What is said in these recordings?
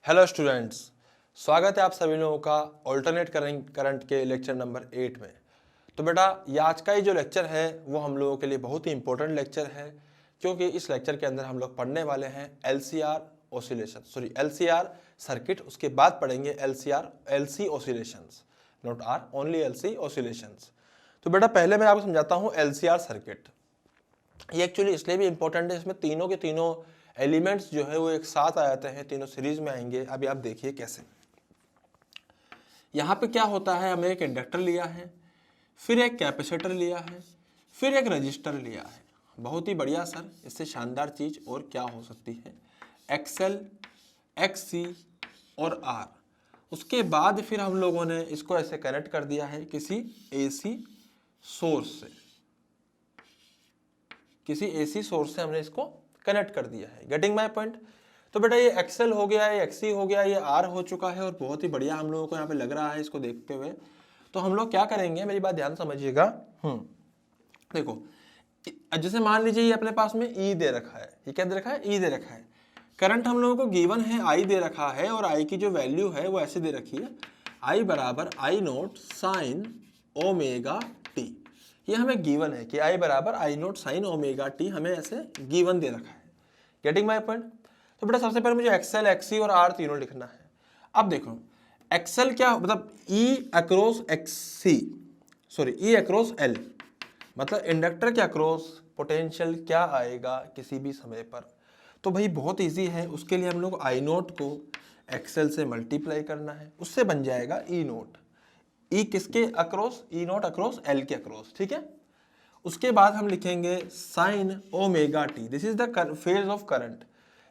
Hello students, स्वागत है आप सभी लोगों का ऑल्टरनेट करंट के लेक्चर नंबर 8 में। तो बेटा ये आज का ही जो लेक्चर है वो हम लोगों के लिए बहुत ही इंपॉर्टेंट लेक्चर है, क्योंकि इस लेक्चर के अंदर हम लोग पढ़ने वाले हैं एलसीआर सर्किट। उसके बाद पढ़ेंगे LC oscillations, not R, only LC oscillations. तो बेटा पहले मैं आपको समझाता हूँ एलसीआर सर्किट। ये एक्चुअली इसलिए भी इंपॉर्टेंट है, इसमें तीनों के तीनों एलिमेंट्स जो है वो एक साथ आ जाते हैं, तीनों सीरीज में आएंगे। अभी आप देखिए कैसे। यहाँ पे क्या होता है, हमें एक इंडक्टर लिया है, फिर एक कैपेसिटर लिया है, फिर एक रजिस्टर लिया है। बहुत ही बढ़िया सर, इससे शानदार चीज और क्या हो सकती है। एक्सएल, एक्ससी और आर। उसके बाद फिर हम लोगों ने इसको ऐसे कनेक्ट कर दिया है किसी एसी सोर्स से, किसी एसी सोर्स से हमने इसको कनेक्ट कर दिया है। Getting my point. तो बेटा ये एक्सएल हो गया, ये एक्सी हो गया, ये आर हो चुका है और बहुत ही बढ़िया हम लोगों को यहाँ पे लग रहा है इसको देखते हुए। तो हम लोग क्या करेंगे, मेरी बात ध्यान समझिएगा। देखो, जैसे मान लीजिए ये अपने पास में ई दे रखा है, ये क्या दे रखा है, ई दे रखा है। करंट हम लोगों को गिवन है, आई दे रखा है, और आई की जो वैल्यू है वो ऐसे दे रखी है, आई बराबर I naught sine omega T. ये हमें गिवन है कि आई बराबर I naught sine omega T, हमें ऐसे गिवन दे रखा है। Getting my point. तो बेटा सबसे पहले मुझे एक्सएल, एक्सी और आर तीनों लिखना है। अब देखो एक्सएल क्या मतलब ई अक्रॉस एक्सी, सॉरी ई अक्रॉस एल, मतलब इंडक्टर के अक्रॉस पोटेंशियल क्या आएगा किसी भी समय पर। तो भाई बहुत इजी है, उसके लिए हम लोग आई नोट को एक्सएल से मल्टीप्लाई करना है, उससे बन जाएगा ई नोट। ई किसके अक्रॉस, ई नोट अक्रॉस एल के अक्रॉस, ठीक है। उसके बाद हम लिखेंगे sign omega T, this is the phase of current.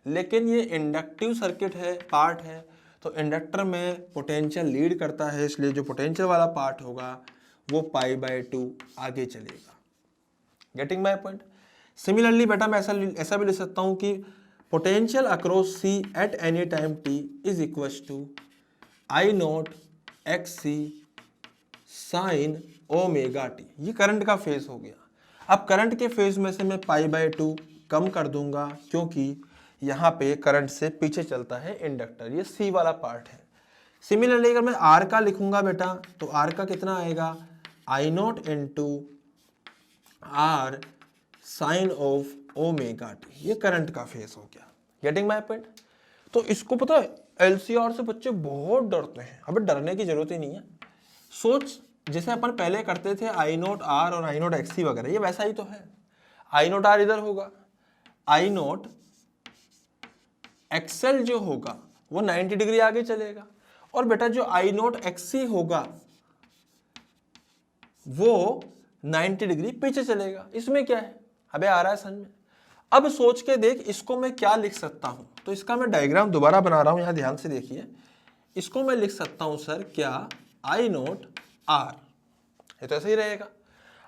लेकिन ये इंडक्टिव सर्किट है, पार्ट है, तो इंडक्टर में पोटेंशियल लीड करता है, इसलिए जो पोटेंशियल वाला पार्ट होगा वो π/2 आगे चलेगा। Getting my point. सिमिलरली बेटा मैं ऐसा भी लिख सकता हूं कि potential across C at any time T is equal to I nought X C sine omega T. ये करंट का फेज हो गया। अब करंट के फेज में से मैं π/2 कम कर दूंगा, क्योंकि यहाँ पे करंट से पीछे चलता है इंडक्टर, ये सी वाला पार्ट है। सिमिलरली अगर मैं आर का लिखूंगा बेटा, तो आर का कितना आएगा, I naught into R sine of omega T. ये करंट का फेज हो गया। Getting my point. तो इसको पता है एलसीआर से बच्चे बहुत डरते हैं। अबे डरने की जरूरत ही नहीं है। सोच जैसे अपन पहले करते थे आई नोट आर और आई नोट एक्सी वगैरह, ये वैसा ही तो है। आई नोट आर इधर होगा, आई नोट एक्सएल जो होगा वो 90 डिग्री आगे चलेगा, और बेटा जो आई नोट एक्सी होगा वो 90 डिग्री पीछे चलेगा। इसमें क्या है, अबे आ रहा है समझ में। अब सोच के देख, इसको मैं क्या लिख सकता हूं। तो इसका मैं डायग्राम दोबारा बना रहा हूं, यहां ध्यान से देखिए। इसको मैं लिख सकता हूं सर क्या, आई नोट आर, ये तो ऐसे ही रहेगा।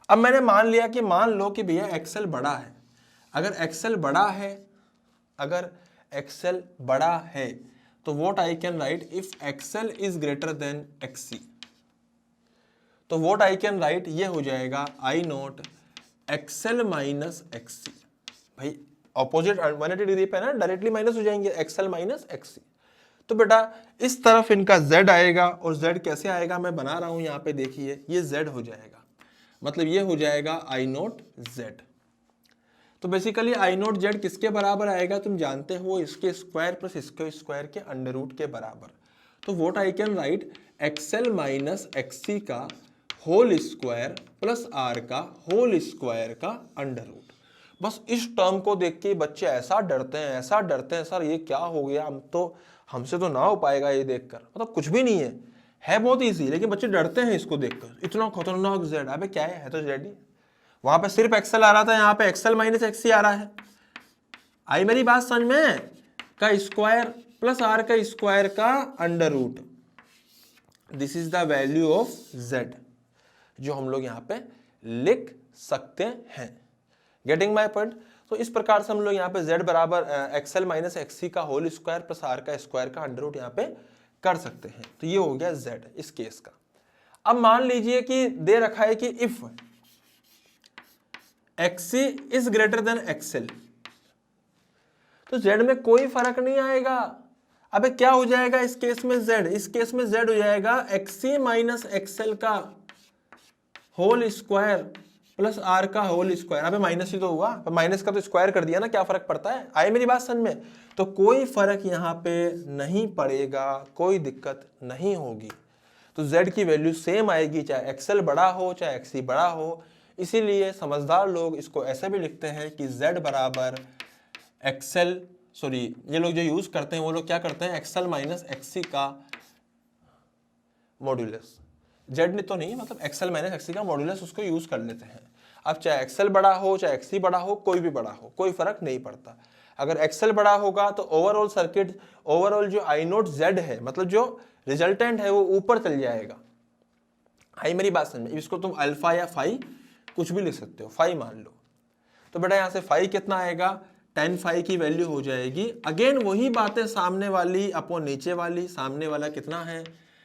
अब मैंने मान लिया कि मान लो कि भैया एक्सएल बड़ा है। अगर एक्सएल बड़ा है, अगर एक्सएल बड़ा है तो what I can write, if XL is greater than XC, तो व्हाट आई कैन राइट, ये हो जाएगा I note XL minus XC. भाई ऑपोजिट 180 डिग्री पे ना, डायरेक्टली माइनस हो जाएंगे, एक्सएल माइनस एक्सी। तो बेटा इस तरफ इनका z आएगा, और z कैसे आएगा मैं बना रहा हूं यहाँ पे, देखिए ये z हो जाएगा, मतलब ये हो जाएगा आई नोट z। तो बेसिकली आई नोट जेड किसके बराबर आएगा, तुम जानते हो, इसके स्क्वायर प्लस इसके स्क्वायर के अंडर रूट के बराबर। तो what I can write, XL minus XC का होल स्क्वायर प्लस आर का होल स्क्वायर का अंडर रूट। बस इस टर्म को देख के बच्चे ऐसा डरते हैं, ऐसा डरते हैं, सर ये क्या हो गया, हमसे तो ना हो पाएगा ये देखकर। मतलब कुछ भी नहीं है बहुत ईजी, लेकिन बच्चे डरते हैं इसको देखकर, इतना खतरनाक जेड। अबे क्या है तो जेड ही। वहां पे सिर्फ एक्सएल आ रहा था, यहाँ पे एक्सएल माइनस एक्सी आ रहा है। आई मेरी बात समझ में, का स्क्वायर प्लस आर का स्क्वायर का under root, this is the value of Z, जो हम लोग यहाँ पे लिख सकते हैं। Getting my point. तो इस प्रकार से हम लोग यहाँ पे z बराबर एक्सएल माइनस एक्सी का होल स्क्वायर प्लस आर का स्क्वायर का अंडर रूट यहाँ पे कर सकते हैं। तो ये हो गया z इस केस का। अब मान लीजिए कि दे रखा है कि if XC is greater than XL, तो z में कोई फर्क नहीं आएगा। अबे क्या हो जाएगा इस केस में z, इस केस में z हो जाएगा xc माइनस एक्सएल का होल स्क्वायर प्लस r का होल स्क्वायर। अबे माइनस ही तो हुआ, तो माइनस का तो स्क्वायर कर दिया ना, क्या फर्क पड़ता है? आई मेरी बात समझ में? तो कोई फर्क यहाँ पे नहीं पड़ेगा, कोई दिक्कत नहीं होगी। तो z की वैल्यू सेम आएगी, चाहे एक्सएल बड़ा हो चाहे एक्सी बड़ा हो। इसीलिए समझदार लोग इसको ऐसे भी लिखते हैं कि z बराबर एक्सएल, सॉरी ये लोग जो यूज करते हैं वो लोग क्या करते हैं, एक्सएल माइनस एक्सी का मॉड्यूलस। जेड ने तो नहीं, मतलब एक्सएल माइनस एक्सी का मॉड्यूलस उसको यूज कर लेते हैं। अब चाहे एक्सएल बड़ा हो चाहे एक्सी बड़ा हो, कोई भी बड़ा हो, कोई फर्क नहीं पड़ता। अगर एक्सएल बड़ा होगा तो ओवरऑल सर्किट, ओवरऑल जो आई नोट जेड है, मतलब जो रिजल्टेंट है वो ऊपर चल जाएगा। आई मेरी बात समझ में? इसको तुम अल्फा या फाई कुछ भी लिख सकते हो, फाई मान लो। तो बेटा यहाँ से फाई कितना आएगा, tan फाई की वैल्यू हो जाएगी, अगेन वही बातें, सामने वाली अपॉन नीचे वाली। सामने वाला कितना है,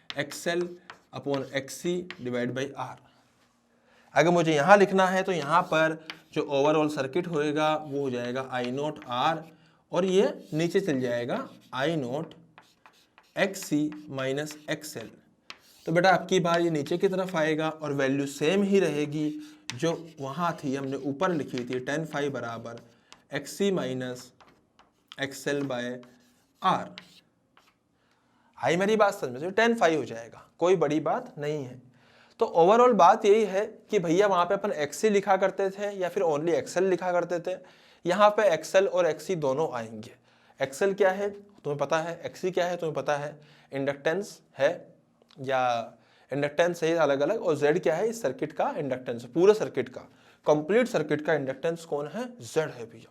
XL upon XC divide by R. अगर मुझे यहाँ लिखना है तो यहाँ पर जो ओवरऑल सर्किट होएगा वो हो जाएगा आई नोट आर, और ये नीचे चल जाएगा I note XC minus XL. तो बेटा आपकी बार ये नीचे की तरफ आएगा और वैल्यू सेम ही रहेगी जो वहाँ थी, हमने ऊपर लिखी थी, tan फाई बराबर X C minus X L by R. आई मेरी बात समझ में? tan फाई हो जाएगा, कोई बड़ी बात नहीं है। तो ओवरऑल बात यही है कि भैया वहाँ पे अपन एक्सी लिखा करते थे या फिर ओनली एक्सएल लिखा करते थे। यहाँ पे एक्सएल और एक्सी दोनों आएंगे। एक्सएल क्या है तुम्हें पता है, एक्सी क्या है तुम्हें पता है, इंडक्टेंस है या इंडक्टेंस है अलग अलग, और Z क्या है, इस सर्किट का इंडक्टेंस, पूरे सर्किट का, कंप्लीट सर्किट का इंडक्टेंस कौन है, Z है भैया।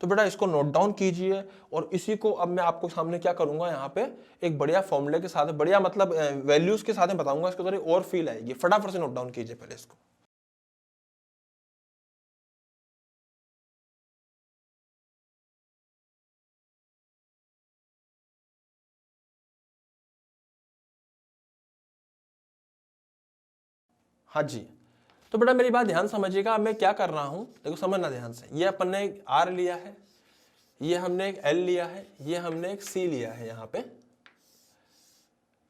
तो बेटा इसको नोट डाउन कीजिए, और इसी को अब मैं आपको सामने क्या करूंगा, यहाँ पे एक बढ़िया फॉर्मूले के साथ, बढ़िया मतलब वैल्यूज के साथ में बताऊंगा, इसको थोड़ी और फील आएगी। फटाफट से नोट डाउन कीजिए पहले इसको। हाँ जी, तो बेटा मेरी बात ध्यान समझिएगा। अब मैं क्या कर रहा हूं, देखो समझना ध्यान से। ये अपन ने एक R लिया है, ये हमने एक L लिया है, ये हमने एक C लिया है यहाँ पे,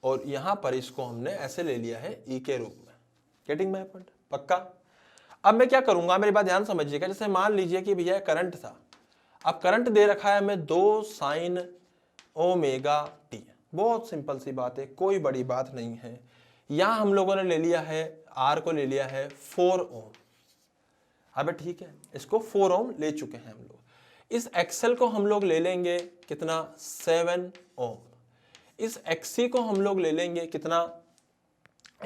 और यहाँ पर इसको हमने ऐसे ले लिया है E के रूप में। Getting my point? पक्का? अब मैं क्या करूंगा, मेरी बात ध्यान समझिएगा। जैसे मान लीजिए कि भैया करंट था, अब करंट दे रखा है हमें 2 sin ओमेगा टी। बहुत सिंपल सी बात है, कोई बड़ी बात नहीं है। यहाँ हम लोगों ने ले लिया है, R को ले लिया है 4 ओम। अब ठीक है, इसको 4 ओम ले चुके हैं हम लोग। इस एक्सएल को हम लोग ले लेंगे कितना, 7 ओम। इस एक्सी को हम लोग ले लेंगे कितना,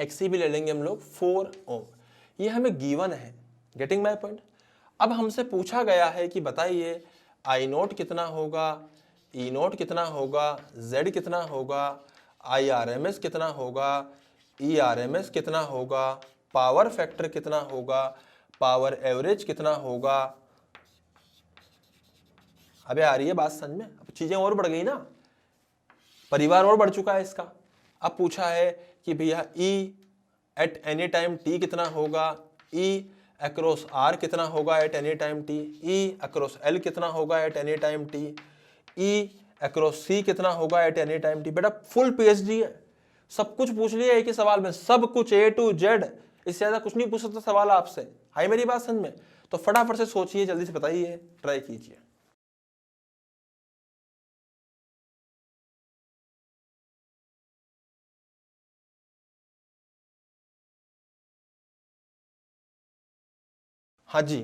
एक्सी भी ले लेंगे हम लोग 4 ओम। ये हमें गिवन है। Getting my point? अब हमसे पूछा गया है कि बताइए आई नोट कितना होगा, ई नोट कितना होगा, जेड कितना होगा, आई आर एम एस कितना होगा, ई आर एम एस कितना होगा, पावर फैक्टर कितना होगा, पावर एवरेज कितना होगा। अबे आ रही है बात समझ में? अब चीजें और बढ़ गई ना, परिवार और बढ़ चुका है इसका। अब पूछा है कि भैया E eight any time T कितना होगा, E अक्रॉस R कितना होगा eight any time T, E across L कितना होगा eight any time T, E across C कितना होगा एट एनी टाइम T। बेटा फुल PhD है, सब कुछ पूछ लिया एक ही सवाल में, सब कुछ A to Z। इससे ज्यादा कुछ नहीं पूछ सकता सवाल आपसे। हाई मेरी बात समझ में? तो फटाफट से सोचिए, जल्दी से बताइए, ट्राई कीजिए। हाँ जी,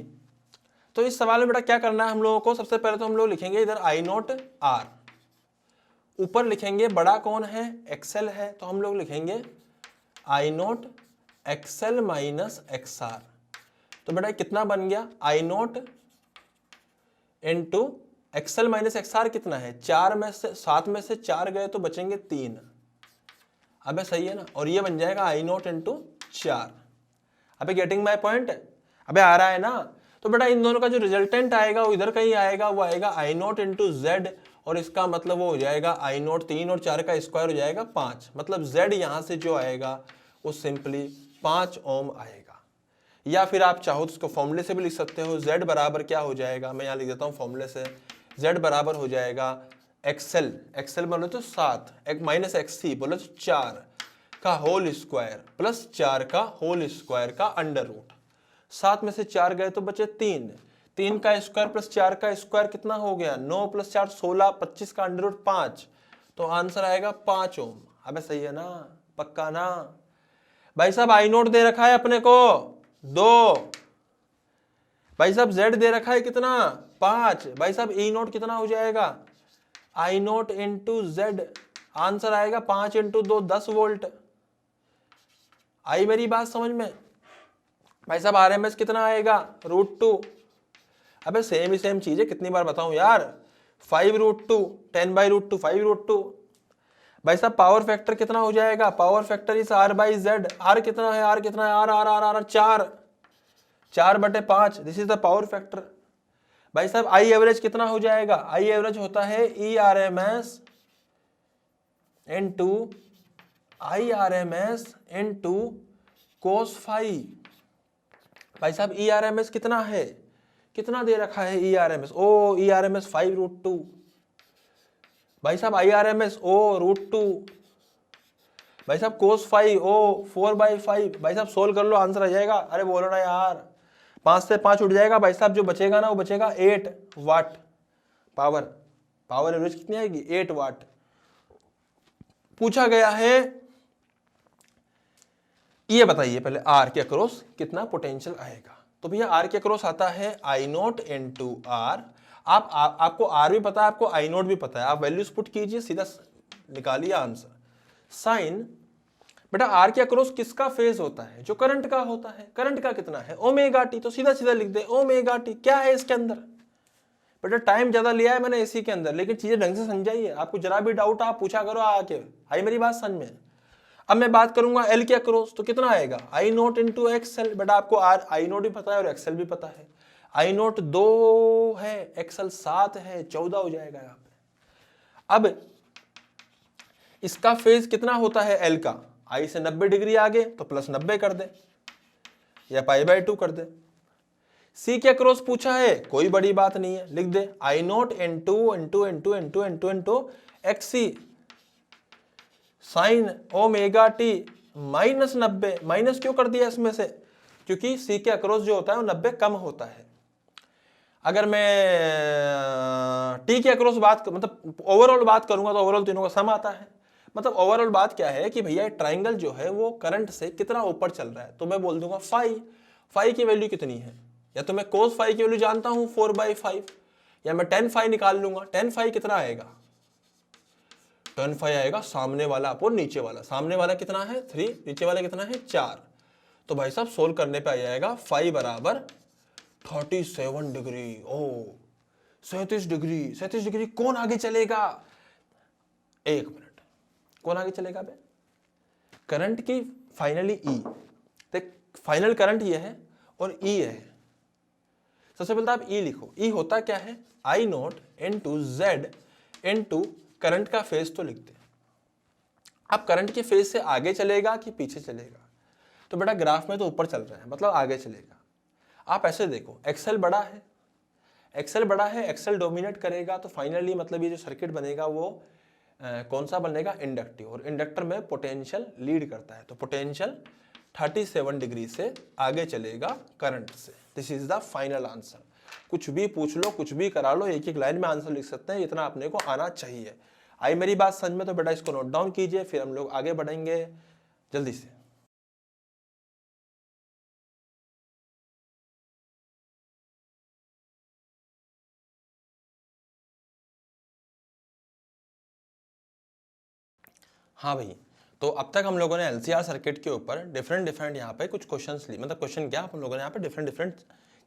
तो इस सवाल में बेटा क्या करना है हम लोगों को, सबसे पहले तो हम लोग लिखेंगे इधर आई नोट आर, ऊपर लिखेंगे बड़ा कौन है, एक्सएल है, तो हम लोग लिखेंगे I note XL minus X R. तो बेटा कितना बन गया, I naught into X L minus X R कितना है, 4 में से 7 में से 4 गए तो बचेंगे 3। अबे सही है ना, और ये बन जाएगा आई नोट इंटू 4। अबे गेटिंग माय पॉइंट? अबे आ रहा है ना? तो बेटा इन दोनों का जो रिजल्टेंट आएगा वो इधर कहीं आएगा, वो आएगा आई नोट इंटू जेड, और इसका मतलब वो हो जाएगा आई नोट, 3 और 4 का स्क्वायर हो जाएगा 5। मतलब जेड यहाँ से जो आएगा वो सिंपली 5 ओम आएगा। या फिर आप चाहो तो इसको फॉर्मूले से भी लिख सकते हो, जेड बराबर क्या हो जाएगा, मैं यहाँ लिख देता हूँ फॉर्मूले से, जेड बराबर हो जाएगा एक्सेल, एक्सेल बोले तो 7, एक माइनस एक्सी बोले तो 4 का होल स्क्वायर प्लस 4 का होल स्क्वायर का अंडर रूट। 7 में से 4 गए तो बचे 3, 3 का स्क्वायर प्लस 4 का स्क्वायर कितना हो गया, 9 प्लस 4 16, 25 का अंडर रूट 5, तो आंसर आएगा 5 ओम। अबे सही है ना, पक्का ना भाई साहब। आई नोट दे रखा है अपने को 2, भाई साहब जेड दे रखा है कितना 5, भाई साहब ई नोट कितना हो जाएगा, I naught into Z, answer आएगा 5 इंटू 2 10 वोल्ट। आई मेरी बात समझ में भाई साहब। आरएमएस कितना आएगा √2, अबे सेम ही सेम चीज है, कितनी बार बताऊं यार, 5√2, 10/√2 5√2। भाई साहब पावर फैक्टर कितना हो जाएगा, power factor is R/Z, are कितना है, आर कितना है, R R R R 4/5, this is the power factor. भाई साहब आई एवरेज कितना हो जाएगा, आई एवरेज होता है ERMS into IRMS into cos phi. भाई साहब ERMS कितना है, कितना दे रखा है ERMS, ओ ERMS 5√2, भाई साहब IRMS ओ √2, भाई साहब cos फाई ओ 4/5। भाई साहब सोल्व कर लो, आंसर आ जाएगा। अरे बोलो ना यार, 5 से 5 उठ जाएगा भाई साहब, जो बचेगा ना वो बचेगा 8 वाट पावर। पावर एवरेज कितनी आएगी 8 वाट। पूछा गया है ये बताइए पहले आर के अक्रॉस कितना पोटेंशियल आएगा। तो भैया आर के अक्रॉस आता है आई नोट इंटू आर। आपको आर भी पता है, आपको आई नोट भी पता है, आप वैल्यूज पुट कीजिए, सीधा निकालिए आंसर। साइन बेटा आर के अक्रॉस किसका फेज होता है, जो करंट का होता है। करंट का कितना है ओमेगा टी, तो सीधा सीधा लिख दे ओमेगा टी। क्या है इसके अंदर बेटा, टाइम ज्यादा लिया है मैंने इसी के अंदर, लेकिन चीजें ढंग से समझाइए। आपको जरा भी डाउट आप पूछा करो आके, आई मेरी बात समझ में। अब मैं बात करूंगा एल के अक्रॉस, तो कितना आएगा आई नोट इंटू एक्सएल। बेटा आपको आर आई नोट भी पता है और एक्सएल भी पता है। आई नोट 2 है, एक्सएल 7 है, 14 हो जाएगा यहाँ पे। अब इसका फेज कितना होता है एल का, आई से 90 डिग्री आगे तो प्लस 90 कर दे या π/2 कर दे। सी के अक्रॉस पूछा है, कोई बड़ी बात नहीं है, लिख दे I naught into into into into into into X C sine omega T -90। Minus क्यों कर दिया इसमें से, क्योंकि सी के अक्रॉस जो होता है वो 90 कम होता है। अगर मैं टी के अक्रॉस बात मतलब ओवरऑल बात करूंगा तो ओवरऑल तीनों का सम आता है। मतलब ओवरऑल बात क्या है कि भैया ट्राइंगल जो है वो करंट से कितना ऊपर चल रहा है, तो मैं बोल दूंगा फाई की वैल्यू कितनी है, या तो मैं cos फाई की वैल्यू जानता हूं 4/5, या मैं tan फाई निकाल लूंगा। tan फाई कितना आएगा, tan फाई आएगा सामने वाला अपॉन नीचे वाला। सामने वाला कितना है 3, नीचे वाला कितना है 4। तो भाई साहब सोल्व करने पे आ जाएगा फाई बराबर 37 डिग्री। ओ 37 डिग्री, 37 डिग्री कौन आगे चलेगा, एक मिनट, कौन आगे चलेगा बे, करंट की फाइनली ई, देख फाइनल करंट ये है और ई है। सबसे पहले आप ई लिखो, ई होता क्या है I naught into Z into current का फेज तो लिखते हैं। अब करंट के फेज से आगे चलेगा कि पीछे चलेगा, तो बेटा ग्राफ में तो ऊपर चल रहा है मतलब आगे चलेगा। आप ऐसे देखो एक्सेल बड़ा है, एक्सेल बड़ा है, एक्सेल डोमिनेट करेगा, तो फाइनली मतलब ये जो सर्किट बनेगा वो कौन सा बनेगा इंडक्टिव, और इंडक्टर में पोटेंशियल लीड करता है, तो पोटेंशियल 37 डिग्री से आगे चलेगा करंट से। This is the final answer. कुछ भी पूछ लो, कुछ भी करा लो, एक एक लाइन में आंसर लिख सकते हैं, इतना अपने को आना चाहिए। आई मेरी बात समझ में, तो बेटा इसको नोट डाउन कीजिए, फिर हम लोग आगे बढ़ेंगे जल्दी से। हाँ भाई, तो अब तक हम लोगों ने एलसीआर सर्किट के ऊपर डिफरेंट यहाँ पे कुछ क्वेश्चंस ली, मतलब क्वेश्चन क्या हम लोगों ने यहाँ पे डिफरेंट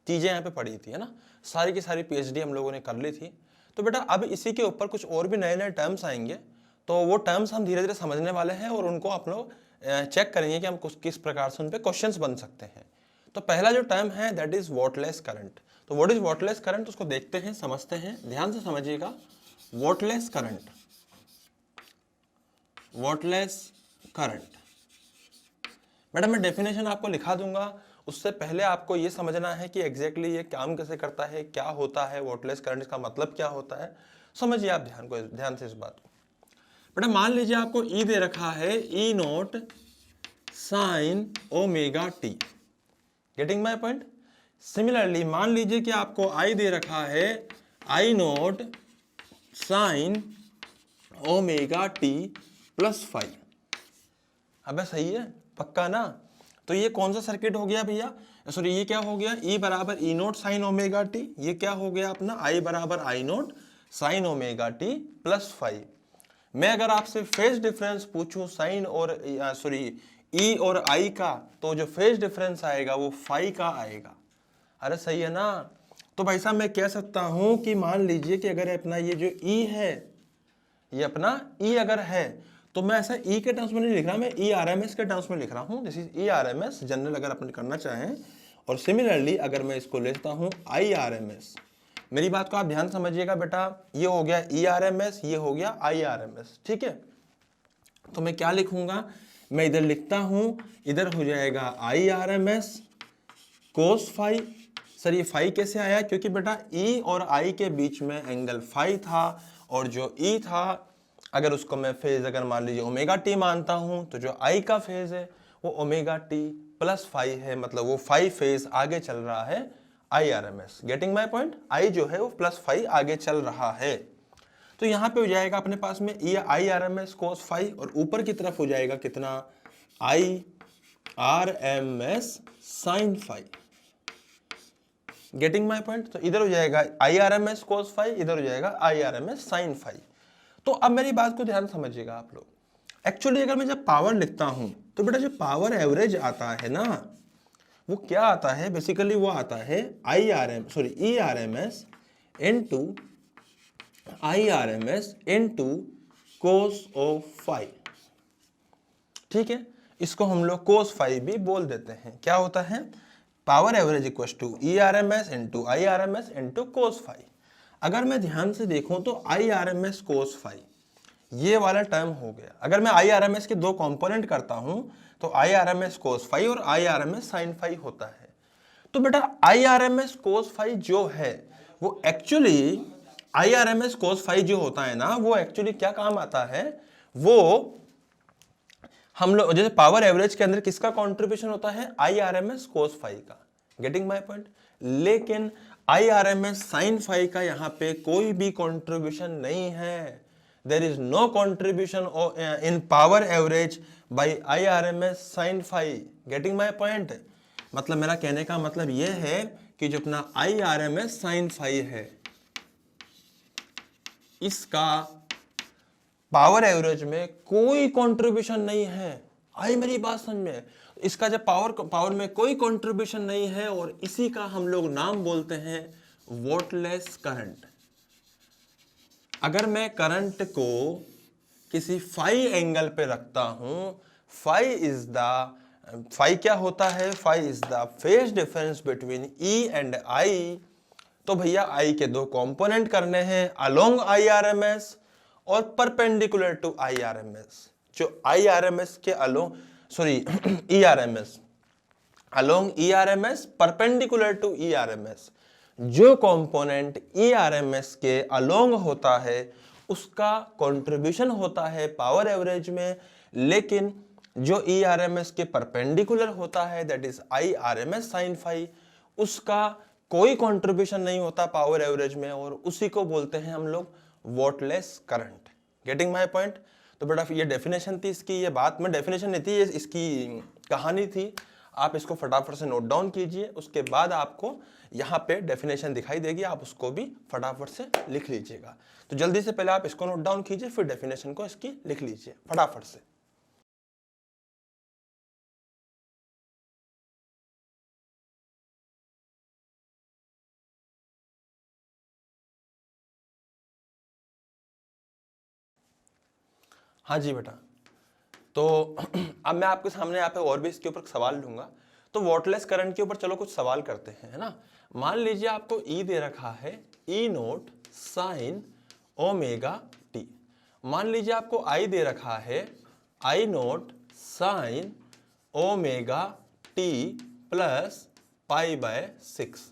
चीज़ें यहाँ पे पढ़ी थी, है ना। सारी की सारी पीएचडी हम लोगों ने कर ली थी। तो बेटा अब इसी के ऊपर कुछ और भी नए नए टर्म्स आएंगे, तो वो टर्म्स हम धीरे धीरे समझने वाले हैं और उनको आप लोग चेक करेंगे कि हम किस प्रकार से उन पर क्वेश्चन बन सकते हैं। तो पहला जो टर्म है दैट इज वॉटलेस करंट। तो व्हाट इज वॉटलेस करंट, उसको देखते हैं, समझते हैं, ध्यान से समझिएगा। Wattless current, wattless current madam मैं डेफिनेशन आपको लिखा दूंगा, उससे पहले आपको ये समझना है कि एग्जैक्टली ये काम कैसे करता है, क्या होता है वॉटलेस करंट, का मतलब क्या होता है। समझिए आप ध्यान से इस बात को। बेटा मान लीजिए आपको ई दे रखा है E naught sine omega T, getting my point. Similarly मान लीजिए कि आपको आई दे रखा है I naught sine omega T plus 5। अबे सही है, पक्का ना। तो ये कौन सा सर्किट हो गया भैया, सॉरी ये क्या हो गया, ई बराबर E naught sine omega T, ये क्या हो गया अपना आई बराबर I naught sine omega T plus 5। मैं अगर आपसे फेज डिफरेंस पूछूं साइन और सॉरी ई और आई का, तो जो फेज डिफरेंस आएगा वो 5 का आएगा। अरे सही है ना। तो भाई साहब मैं कह सकता हूं कि मान लीजिए कि अगर अपना ये जो ई है, ये अपना ई अगर है, तो मैं ऐसा ई के टर्म्स में नहीं लिख रहा, मैं ई आर एम एस के टर्म्स में लिख रहा हूं। This is E R M S general अगर अपन करना चाहें। और सिमिलरली अगर मैं इसको लेता हूं आई आर एम एस, मेरी बात को आप ध्यान समझिएगा बेटा, ये हो गया ई आर एम एस, ये हो गया आई आर एम एस, ठीक है। तो मैं क्या लिखूंगा, मैं इधर लिखता हूं, इधर हो जाएगा I R M S cos phi. Sir ये फाई कैसे आया, क्योंकि बेटा ई और आई के बीच में एंगल फाई था, और जो ई था अगर उसको मैं फेज अगर मान लीजिए ओमेगा टी मानता हूं, तो जो आई का फेज है वो ओमेगा टी प्लस 5 है, मतलब वो 5 फेज आगे चल रहा है I R M S. Getting my point, I जो है वो प्लस 5 आगे चल रहा है। तो यहाँ पे हो जाएगा अपने पास में E I R M S cos 5, और ऊपर की तरफ हो जाएगा कितना, I R M S sine 5। Getting my point. तो इधर हो जाएगा I R M S cos 5, इधर हो जाएगा I R M S sine 5। तो अब मेरी बात को ध्यान समझिएगा आप लोग। एक्चुअली अगर मैं जब पावर लिखता हूं, तो बेटा जो पावर एवरेज आता है ना, वो क्या आता है, बेसिकली वो आता है I R M sorry E R M S into I R M S into cos of 5, ठीक है। इसको हम लोग कोस 5 भी बोल देते हैं। क्या होता है, power average equal to E R M S into I R M S into cos 5। अगर मैं ध्यान से देखूं तो I R M S cos 5 ये वाला टर्म हो गया। अगर मैं आई आर एम एस के दो कंपोनेंट करता हूं, तो I R M S cos 5 और I R M S sine 5 होता है। तो बेटा I R M S cos 5 जो है वो actually I R M S cos 5 जो होता है ना, वो एक्चुअली क्या काम आता है, वो हम लोग जैसे पावर एवरेज के अंदर किसका कंट्रीब्यूशन होता है, I R M S cos 5 का। Getting my point. लेकिन I R M S sine 5 का यहाँ पे कोई भी कंट्रीब्यूशन नहीं है। There is no contribution in power average by I R M S sine 5। Getting my point. मतलब मेरा कहने का मतलब यह है कि जो अपना I R M S sine 5 है, इसका पावर एवरेज में कोई कंट्रीब्यूशन नहीं है। आई मेरी बात समझ में, इसका जब पावर में कोई कंट्रीब्यूशन नहीं है, और इसी का हम लोग नाम बोलते हैं वोल्टलेस करंट। अगर मैं करंट को किसी फाई एंगल पे रखता हूं, फाई क्या होता है, phi is the phase difference between E and I. तो भैया आई के दो कंपोनेंट करने हैं, along I R M S और perpendicular to I R M S. जो आई आर एम एस के along sorry E R M S along E R M S perpendicular to E R M S, जो component E R M S के along होता है उसका contribution होता है power average में। लेकिन जो ई आर एम एस के परपेंडिकुलर होता है, that is I R M S sine 5, उसका कोई कंट्रीब्यूशन नहीं होता पावर एवरेज में, और उसी को बोलते हैं हम लोग वोल्टलेस करंट। Getting my point. तो बेटा ये डेफिनेशन थी इसकी, ये बात में डेफिनेशन नहीं थी, ये इसकी कहानी थी। आप इसको फटाफट से नोट डाउन कीजिए, उसके बाद आपको यहाँ पे डेफिनेशन दिखाई देगी, आप उसको भी फटाफट से लिख लीजिएगा। तो जल्दी से पहले आप इसको नोट डाउन कीजिए, फिर डेफिनेशन को इसकी लिख लीजिए फटाफट से। हाँ जी बेटा। तो अब मैं आपके सामने यहाँ पे और भी इसके ऊपर सवाल लूंगा। तो वोल्टलेस करंट के ऊपर चलो कुछ सवाल करते हैं, है ना। मान लीजिए आपको ई दे रखा है E naught sine omega T. मान लीजिए आपको आई दे रखा है I naught sine omega T plus pi by 6,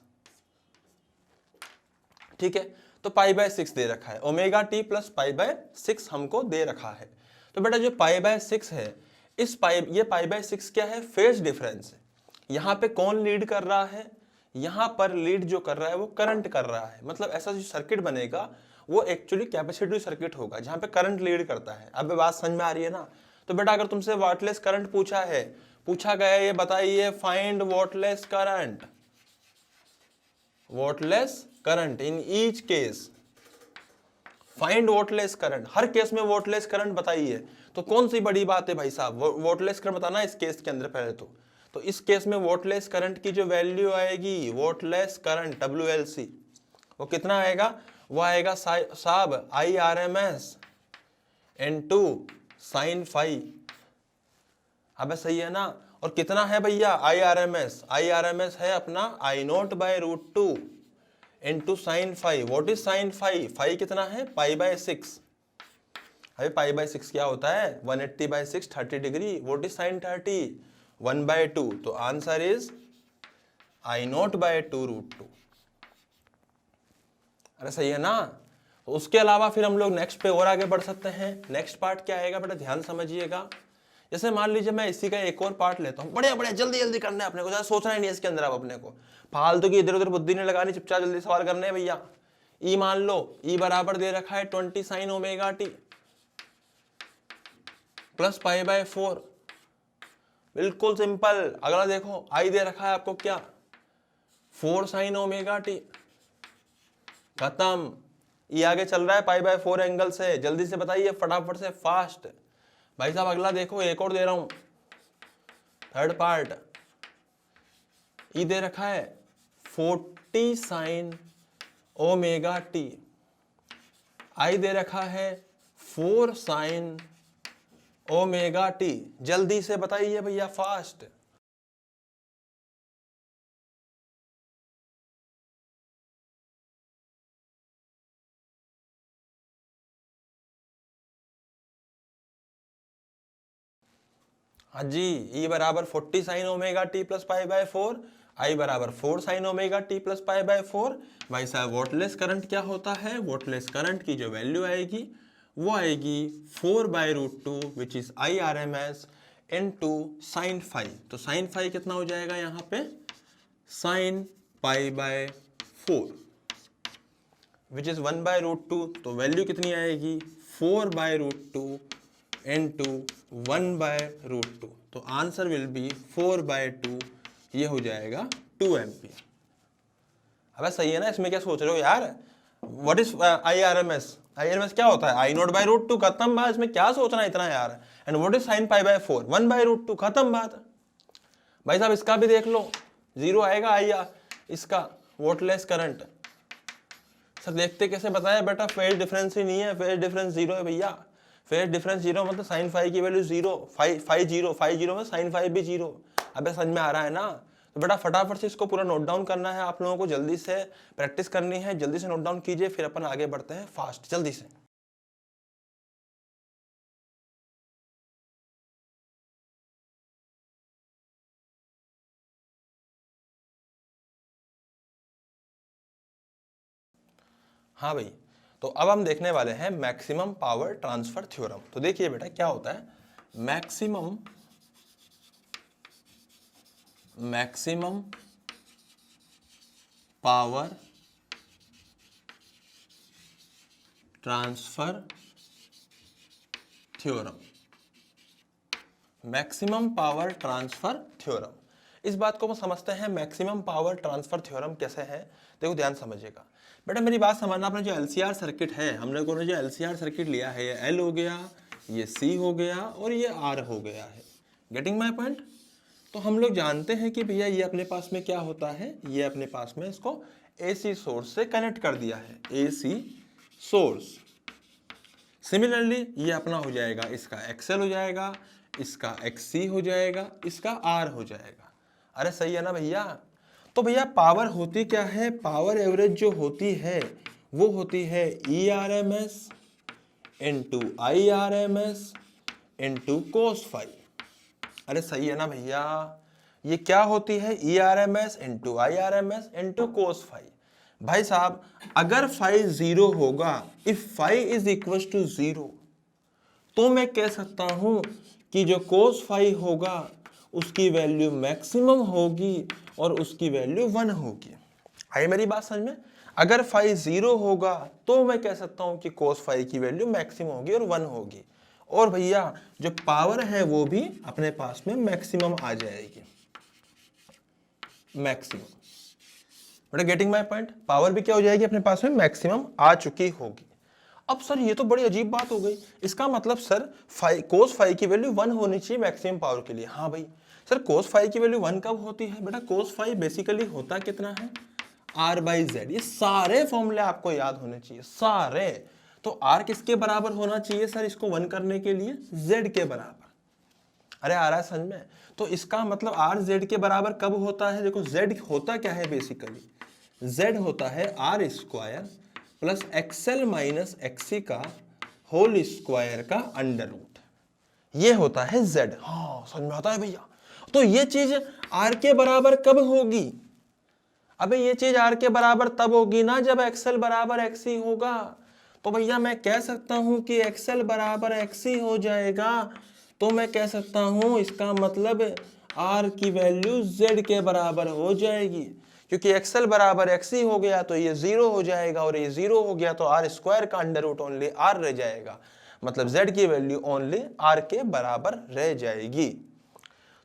ठीक है। तो पाई बाय 6 दे रखा है, omega T plus pi by 6 हमको दे रखा है। तो बेटा जो पाई बाय 6 है, ये पाई बाय 6 क्या है, फेज डिफरेंस है। यहाँ पे कौन लीड कर रहा है, यहाँ पर लीड जो कर रहा है वो करंट कर रहा है। मतलब ऐसा जो सर्किट बनेगा वो एक्चुअली कैपेसिटिव सर्किट होगा जहाँ पे करंट लीड करता है। अब बात समझ में आ रही है ना। तो बेटा अगर तुमसे वाटलेस करंट पूछा गया है, ये बताइए find wattless current, wattless current in each case, find wattless current, her case में वाटलेस करंट बताइए। तो कौन सी बड़ी बात है भाई साहब, वाटलेस करंट बताना इस केस के अंदर पहले तो इस केस में वाटलेस करंट की जो वैल्यू आएगी, वाटलेस करंट WLC, वो कितना आएगा, वो आएगा साहब IRMS इनटू साइन फाई। अब सही है ना। और कितना है भैया IRMS है अपना I0/√2 into sine phi. What is sine phi, phi कितना है, पाई बाय 6। अभी पाई बाय 6 क्या होता है, 180/6 30 डिग्री। What is sign 30, 1/2। तो आंसर इज I0/2√2। अरे सही है ना। तो उसके अलावा फिर हम लोग नेक्स्ट पे और आगे बढ़ सकते हैं। नेक्स्ट पार्ट क्या आएगा बेटा, ध्यान समझिएगा। जैसे मान लीजिए मैं इसी का एक और पार्ट लेता हूँ, बढ़िया बढ़िया जल्दी जल्दी करना है अपने को, ज़्यादा सोचना ही नहीं है इसके अंदर। अब अपने को फालतू की इधर उधर बुद्धि नहीं लगानी, चुपचाप जल्दी सवाल करने हैं भैया। ई मान लो, ई बराबर दे रखा है 20 sign omega T plus pi by 4, बिल्कुल सिंपल। अगला देखो, आई दे रखा है आपको क्या, 4 साइन ओमेगा टी, खत्म। ये आगे चल रहा है पाई बाय 4 एंगल से, जल्दी से बताइए फटाफट से, फास्ट भाई साहब। अगला देखो, एक और दे रहा हूं, थर्ड पार्ट। ये दे रखा है 40 साइन ओमेगा टी, आई दे रखा है 4 साइन ओमेगा टी। जल्दी से बताइए भैया, फास्ट। हाँ जी, ई बराबर 40 sign omega T plus pi by 4, आई बराबर 4 sign omega T plus pi by 4। भाई साहब वाटलेस करंट क्या होता है, वाटलेस करंट की जो वैल्यू आएगी वो आएगी 4/√2 which is IRMS into sine phi. तो साइन फाई कितना हो जाएगा यहाँ पे, sine pi by 4 which is 1/√2। तो वैल्यू कितनी आएगी, 4/√2 इनटू 1/√2। तो आंसर विल बी 4/2, ये हो जाएगा 2 एम्पियर। अब सही है ना। इसमें क्या सोच रहे हो यार, व्हाट इज IRMS क्या होता है, I0/√2, खत्म बात। इसमें क्या सोचना इतना यार। And what is sign pi by 4, 1/√2, खत्म बात। भाई साहब इसका भी देख लो, जीरो आएगा इसका वाटलेस करंट। सर देखते कैसे बताया बेटा, फेज डिफरेंस ही नहीं है, फेज डिफरेंस जीरो है भैया। फेज डिफरेंस जीरो मतलब साइन फाई की वैल्यू जीरो, फाई जीरो में साइन फाई भी जीरो। अब समझ में आ रहा है ना। तो बेटा फटाफट से इसको पूरा नोट डाउन करना है आप लोगों को, जल्दी से प्रैक्टिस करनी है, जल्दी से नोट डाउन कीजिए, फिर अपन आगे बढ़ते हैं फास्ट जल्दी से। हाँ भाई, तो अब हम देखने वाले हैं मैक्सिमम पावर ट्रांसफर थ्योरम। तो देखिए बेटा क्या होता है, maximum power transfer theorem, maximum power transfer theorem. इस बात को हम समझते हैं, मैक्सिमम पावर ट्रांसफर थ्योरम कैसे है। देखो ध्यान समझिएगा बेटा, मेरी बात समझना। अपना जो LCR सर्किट है, हम लोगों ने जो LCR सर्किट लिया है, ये L हो गया, ये C हो गया और ये R हो गया है। Getting my point. तो हम लोग जानते हैं कि भैया ये अपने पास में क्या होता है, ये अपने पास में इसको AC सोर्स से कनेक्ट कर दिया है, AC सोर्स। सिमिलरली ये अपना हो जाएगा, इसका XL हो जाएगा, इसका XC हो जाएगा, इसका R हो जाएगा। अरे सही है ना भैया। तो भैया पावर होती क्या है, पावर एवरेज जो होती है वो होती है ERMS into IRMS into cos phi. अरे सही है ना भैया। ये क्या होती है, ERMS into IRMS into cos phi. भाई साहब अगर फाई 0 होगा, if phi is equal to 0, तो मैं कह सकता हूं कि जो कोस फाई होगा उसकी वैल्यू मैक्सिमम होगी और उसकी वैल्यू 1 होगी। आई मेरी बात समझ में? अगर फाई 0 होगा तो मैं कह सकता हूं कि कोस फाई की वैल्यू मैक्सिमम होगी और 1 होगी, और भैया जो पावर है वो भी अपने पास में मैक्सिमम आ जाएगी, maximum. But getting my point? Power भी क्या हो जाएगी अपने पास में, मैक्सिमम आ चुकी होगी। अब सर ये तो बड़ी अजीब बात हो गई, इसका मतलब सर कोस फाई की वैल्यू 1 होनी चाहिए मैक्सिमम पावर के लिए। हाँ भाई सर, कोस फाई की वैल्यू 1 कब होती है? बेटा कोस फाई बेसिकली होता कितना है, r/z। ये सारे फॉर्मूले आपको याद होने चाहिए, सारे। तो r किसके बराबर होना चाहिए सर इसको 1 करने के लिए? z के बराबर। अरे आ रहा है समझ में? तो इसका मतलब r z के बराबर कब होता है? देखो z होता क्या है बेसिकली, z होता है r² plus XL minus XC का होल स्क्वायर का अंडर रूट, ये होता है z। हाँ समझ में आता है भैया? तो ये चीज r के बराबर कब होगी? अबे ये चीज r के बराबर तब होगी ना जब एक्सएल बराबर एक्सी होगा। तो भैया मैं कह सकता हूं कि एक्सएल बराबर एक्सी हो जाएगा, तो मैं कह सकता हूं इसका मतलब r की वैल्यू z के बराबर हो जाएगी, क्योंकि एक्सएल बराबर एक्सी हो गया तो ये 0 हो जाएगा, और ये 0 हो गया तो r² का अंडर रूट ओनली r रह जाएगा, मतलब z की वैल्यू ओनली r के बराबर रह जाएगी।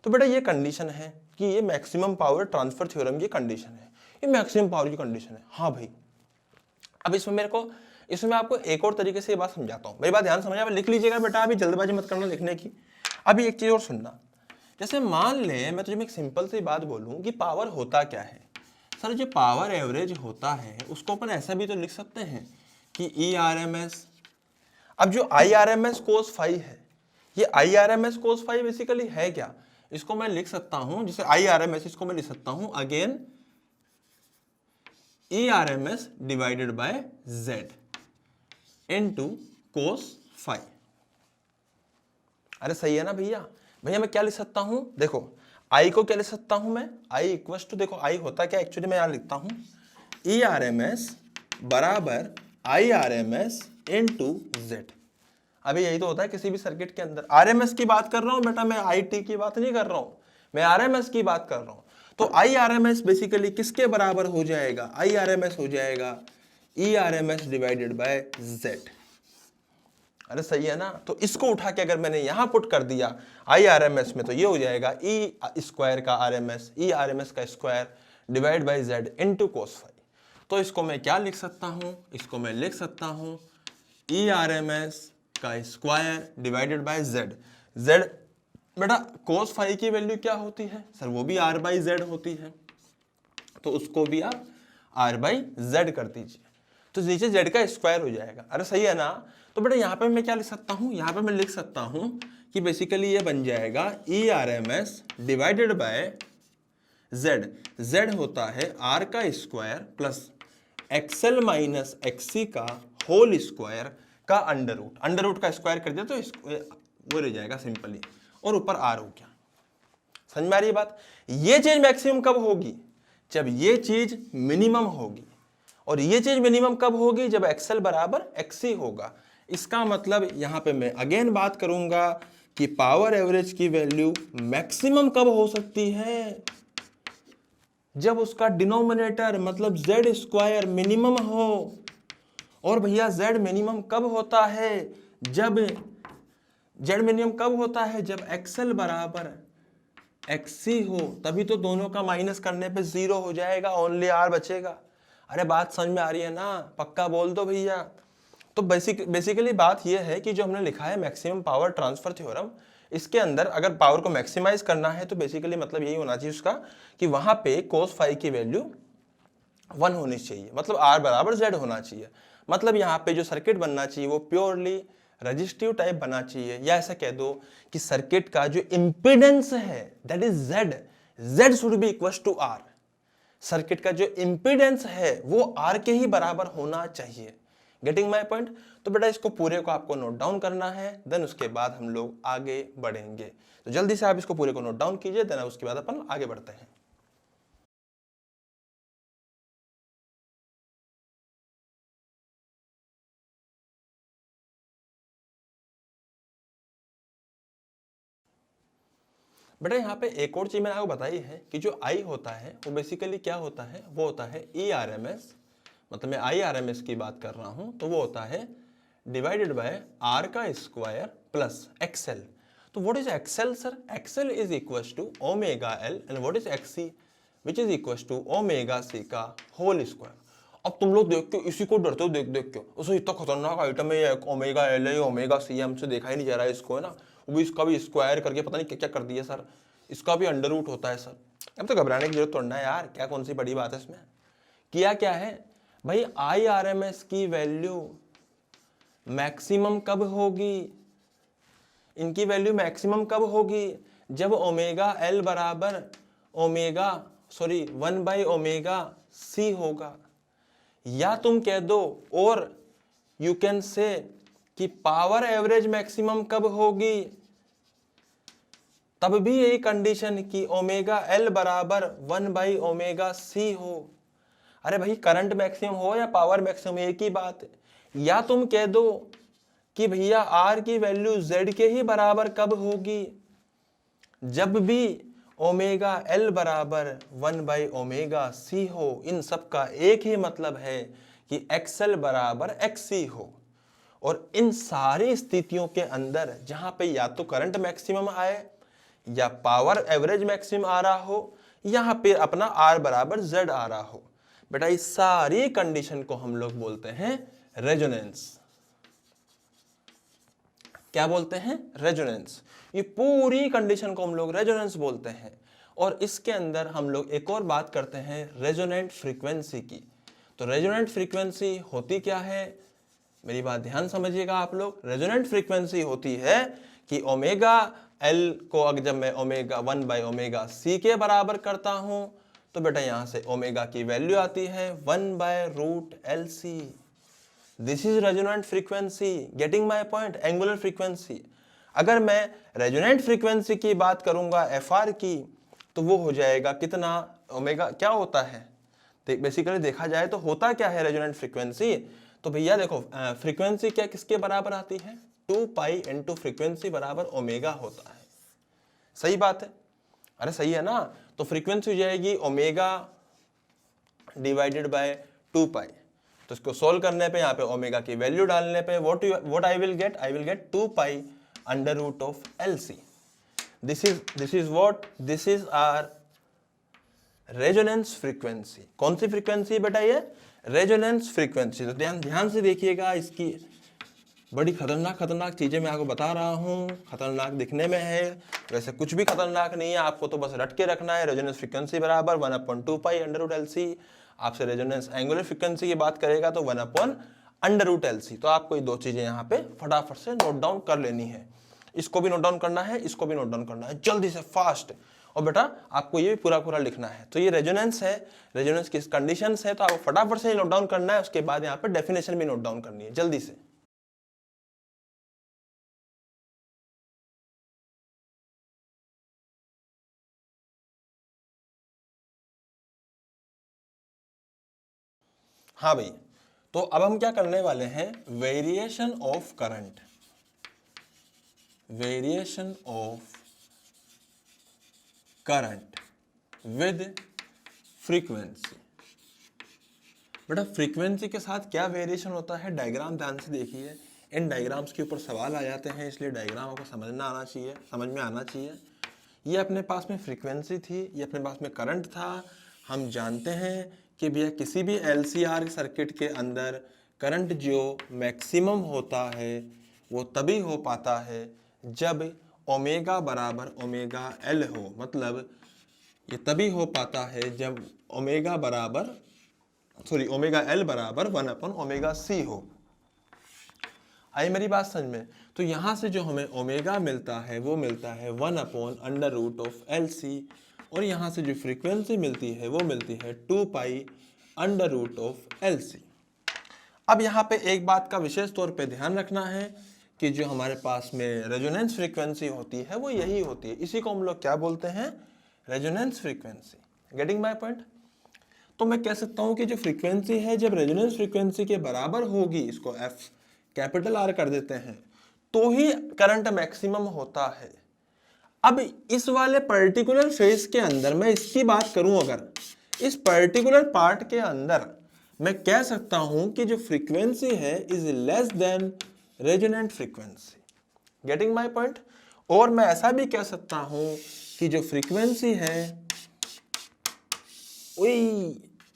तो बेटा ये कंडीशन है कि ये मैक्सिमम पावर ट्रांसफर थ्योरम की कंडीशन है, ये मैक्सिमम पावर की कंडीशन है। हाँ भाई, अब इसमें आपको एक और तरीके से ये बात समझाता हूँ। मेरी बात ध्यान समझ, आप लिख लीजिएगा बेटा, अभी जल्दबाजी मत करना लिखने की। अभी एक चीज और सुनना, जैसे मान ले मैं तुझे एक सिंपल सी बात बोलूं कि पावर होता क्या है। सर जो पावर एवरेज होता है उसको अपन ऐसा भी तो लिख सकते हैं कि ERMS। अब जो IRMS कोस फाई है, ये IRMS कोस फाई बेसिकली है क्या? इसको मैं लिख सकता हूं, जैसे IRMS इसको मैं लिख सकता हूं again ERMS divided by Z into cos phi. अरे सही है ना भैया? भैया मैं क्या लिख सकता हूं, देखो I को क्या लिख सकता हूं मैं, I इक्वल टू, देखो I होता क्या एक्चुअली, मैं यहां लिखता हूं ERMS बराबर IRMS इनटू Z। अभी यही तो होता है किसी भी सर्किट के अंदर। RMS की बात कर रहा हूं बेटा मैं, IT की बात नहीं कर रहा हूं, मैं RMS की बात कर रहा हूं। तो IRMS बेसिकली किसके बराबर हो जाएगा? IRMS हो जाएगा ERMS डिवाइडेड बाय Z। अरे सही है ना? तो इसको उठा के अगर मैंने यहां पुट कर दिया IRMS में, तो ये हो जाएगा E² का RMS, ERMS का square divide by Z into cos phi. तो इसको मैं क्या लिख सकता हूं, इसको मैं लिख सकता हूं ERMS का square divided by Z। Z बेटा कोस फाई की वैल्यू क्या होती है सर? वो भी r/z होती है, तो उसको भी आप r/z कर दीजिए, तो नीचे z का स्क्वायर हो जाएगा। अरे सही है ना? तो बेटा यहाँ पे मैं क्या लिख सकता हूँ, यहाँ पे मैं लिख सकता हूँ कि बेसिकली ये बन जाएगा ERMS divided by Z। Z होता है r का square plus XL minus XC का होल स्क्वायर का अंडर रूट। अंडर रूट का स्क्वायर कर दिया तो वो रह जाएगा सिंपली, और ऊपर r हो गया। समझ में आ रही है बात? ये चीज मैक्सिमम कब होगी? जब ये चीज मिनिमम होगी, और ये चीज मिनिमम कब होगी? जब एक्सएल बराबर एक्सी होगा। इसका मतलब यहां पे मैं अगेन बात करूंगा कि पावर एवरेज की वैल्यू मैक्सिमम कब हो सकती है? जब उसका डिनोमिनेटर मतलब Z² मिनिमम हो। और भैया Z मिनिमम कब होता है? जब Z मिनिमम कब होता है? जब एक्सएल बराबर एक्सी हो, तभी तो दोनों का माइनस करने पे 0 हो जाएगा, ओनली r बचेगा। अरे बात समझ में आ रही है ना? पक्का बोल दो भैया। तो बेसिकली बात यह है कि जो हमने लिखा है मैक्सिमम पावर ट्रांसफर थ्योरम, इसके अंदर अगर पावर को मैक्सिमाइज करना है तो बेसिकली मतलब यही होना चाहिए उसका कि वहां पे कोस फाई की वैल्यू 1 होनी चाहिए, मतलब r बराबर z होना चाहिए। मतलब यहाँ पे जो सर्किट बनना चाहिए वो प्योरली रजिस्टिव टाइप बना चाहिए, या ऐसा कह दो कि सर्किट का जो इंपीडेंस है that is z should be equal to r। Circuit का जो इंपीडेंस है वो r के ही बराबर होना चाहिए। Getting my point? तो बेटा इसको पूरे को आपको नोट डाउन करना है, देन उसके बाद हम लोग आगे बढ़ेंगे। तो जल्दी से आप इसको पूरे को नोट डाउन कीजिए, देन उसके बाद अपन आगे बढ़ते हैं। बेटा यहाँ पे एक और चीज मैंने आपको बताई है कि जो आई होता है वो बेसिकली क्या होता है, वो होता है ERMS, मतलब मैं IRMS की बात कर रहा हूँ, तो वो होता है डिवाइडेड बाय R का स्क्वायर प्लस XL। तो what is XL sir? XL is equal to omega L and what is XC which is equal to omega C का होल स्क्वायर। अब तुम लोग देख के इसी को डरते हो, देख देख के उसे इतना खतरनाक आइटम है, ओमेगा L है, ओमेगा C है, हमसे देखा ही नहीं जा रहा है इसको, है ना, वो भी इसका भी स्क्वायर करके पता नहीं क्या क्या कर दिया सर, इसका भी अंडर रूट होता है सर। अब तो घबराने की जरूरत थोड़ा है यार, क्या कौन सी बड़ी बात है इसमें। किया क्या है भाई, IRMS की वैल्यू मैक्सिमम कब होगी, इनकी वैल्यू मैक्सिमम कब होगी, जब ओमेगा L बराबर ओमेगा 1/ओमेगा C होगा। या तुम कह दो, और यू कैन से कि पावर एवरेज मैक्सिमम कब होगी, तब भी यही कंडीशन कि ओमेगा L बराबर 1/ओमेगा C हो। अरे भाई करंट मैक्सिमम हो या पावर मैक्सिमम एक ही बात है। या तुम कह दो कि भैया R की वैल्यू Z के ही बराबर कब होगी, जब भी ओमेगा L बराबर 1/ओमेगा C हो। इन सब का एक ही मतलब है कि XL बराबर XC हो। और इन सारी स्थितियों के अंदर जहां पे या तो करंट मैक्सिमम आए या पावर एवरेज मैक्सिमम आ रहा हो, यहां पे अपना R बराबर Z आ रहा हो, बेटा इस सारी कंडीशन को हम लोग बोलते हैं रेजोनेंस। क्या बोलते हैं? रेजोनेंस। ये पूरी कंडीशन को हम लोग रेजोनेंस बोलते हैं। और इसके अंदर हम लोग एक और बात करते हैं रेजोनेंट फ्रीक्वेंसी की। तो रेजोनेंट फ्रीक्वेंसी होती क्या है, मेरी बात ध्यान समझिएगा आप लोग। रेजोनेंट फ्रीक्वेंसी होती है कि ओमेगा L को अगर जब मैं ओमेगा 1/ओमेगा C के बराबर करता हूं, तो बेटा यहां से ओमेगा की वैल्यू आती है 1/√LC। This is resonant frequency, getting my point, angular frequency. अगर मैं रेजोनेंट फ्रीक्वेंसी की बात करूंगा FR की, तो वो हो जाएगा कितना, ओमेगा क्या होता है, तो बेसिकली देखा जाए तो होता क्या है रेजोनेंट फ्रीक्वेंसी। तो भैया देखो फ्रीक्वेंसी क्या किसके बराबर आती है, 2π इंटू फ्रीक्वेंसी बराबर ओमेगा होता है। सही बात है, अरे सही है ना। तो फ्रीक्वेंसी हो जाएगी ओमेगा डिवाइडेड बाय 2π। तो इसको सोल्व करने पे यहाँ पे ओमेगा की वैल्यू डालने पे what I will get, I will get 2π √LC। This is what, this is our resonance frequency. कौन सी फ्रीक्वेंसी बेटा, ये रेजोनेंस फ्रीक्वेंसी। तो ध्यान से देखिएगा, इसकी बड़ी खतरनाक चीजें मैं आपको बता रहा हूँ। खतरनाक दिखने में है, वैसे कुछ भी खतरनाक नहीं है, आपको तो बस रट के रखना है। रेजोनेंस फ्रीक्वेंसी बराबर 1/2π √LC। आपसे रेजोनेंस एंगुलर फ्रीक्वेंसी की बात करेगा तो 1/√LC। तो आपको ये दो चीजें यहाँ पे फटाफट से नोट डाउन कर लेनी है। इसको भी नोट डाउन करना है, इसको भी नोट डाउन करना है जल्दी से, फास्ट। और बेटा आपको ये भी पूरा लिखना है। तो ये रेजोनेंस है, रेजोनेंस किस कंडीशंस है, तो आपको फटाफट से नोट डाउन करना है। उसके बाद यहाँ पे डेफिनेशन भी नोट डाउन करनी है जल्दी से। हाँ भाई, तो अब हम क्या करने वाले हैं, variation of current, variation of current with frequency. बेटा फ्रीक्वेंसी के साथ क्या वेरिएशन होता है, डायग्राम ध्यान से देखिए। इन डायग्राम्स के ऊपर सवाल आ जाते हैं, इसलिए डायग्राम आपको समझ में आना चाहिए। ये अपने पास में फ्रीक्वेंसी थी, ये अपने पास में करंट था। हम जानते हैं कि भैया किसी भी LCR सर्किट के अंदर करंट जो मैक्सिमम होता है वो तभी हो पाता है जब ओमेगा बराबर ओमेगा L हो। मतलब ये तभी हो पाता है जब ओमेगा L बराबर 1/ओमेगा C हो। आई मेरी बात समझ में। तो यहां से जो हमें ओमेगा मिलता है वो मिलता है 1/√LC, और यहां से जो फ्रीक्वेंसी मिलती है वो मिलती है 2π √LC। अब यहाँ पे एक बात का विशेष तौर पे ध्यान रखना है कि जो हमारे पास में रेजोनेंस फ्रीक्वेंसी होती है वो यही होती है। इसी को हम लोग क्या बोलते हैं, resonance frequency. Getting my point. तो मैं कह सकता हूं कि जो फ्रीक्वेंसी है जब रेजोनेंस फ्रीक्वेंसी के बराबर होगी, इसको F कैपिटल R कर देते हैं, तो ही करंट मैक्सिमम होता है। अब इस वाले पर्टिकुलर फेज के अंदर मैं इसकी बात करूं, अगर इस पर्टिकुलर पार्ट के अंदर मैं कह सकता हूं कि जो फ्रीक्वेंसी है is less than resonant frequency. Getting my point? और मैं ऐसा भी कह सकता हूं कि जो फ्रीक्वेंसी है, ओई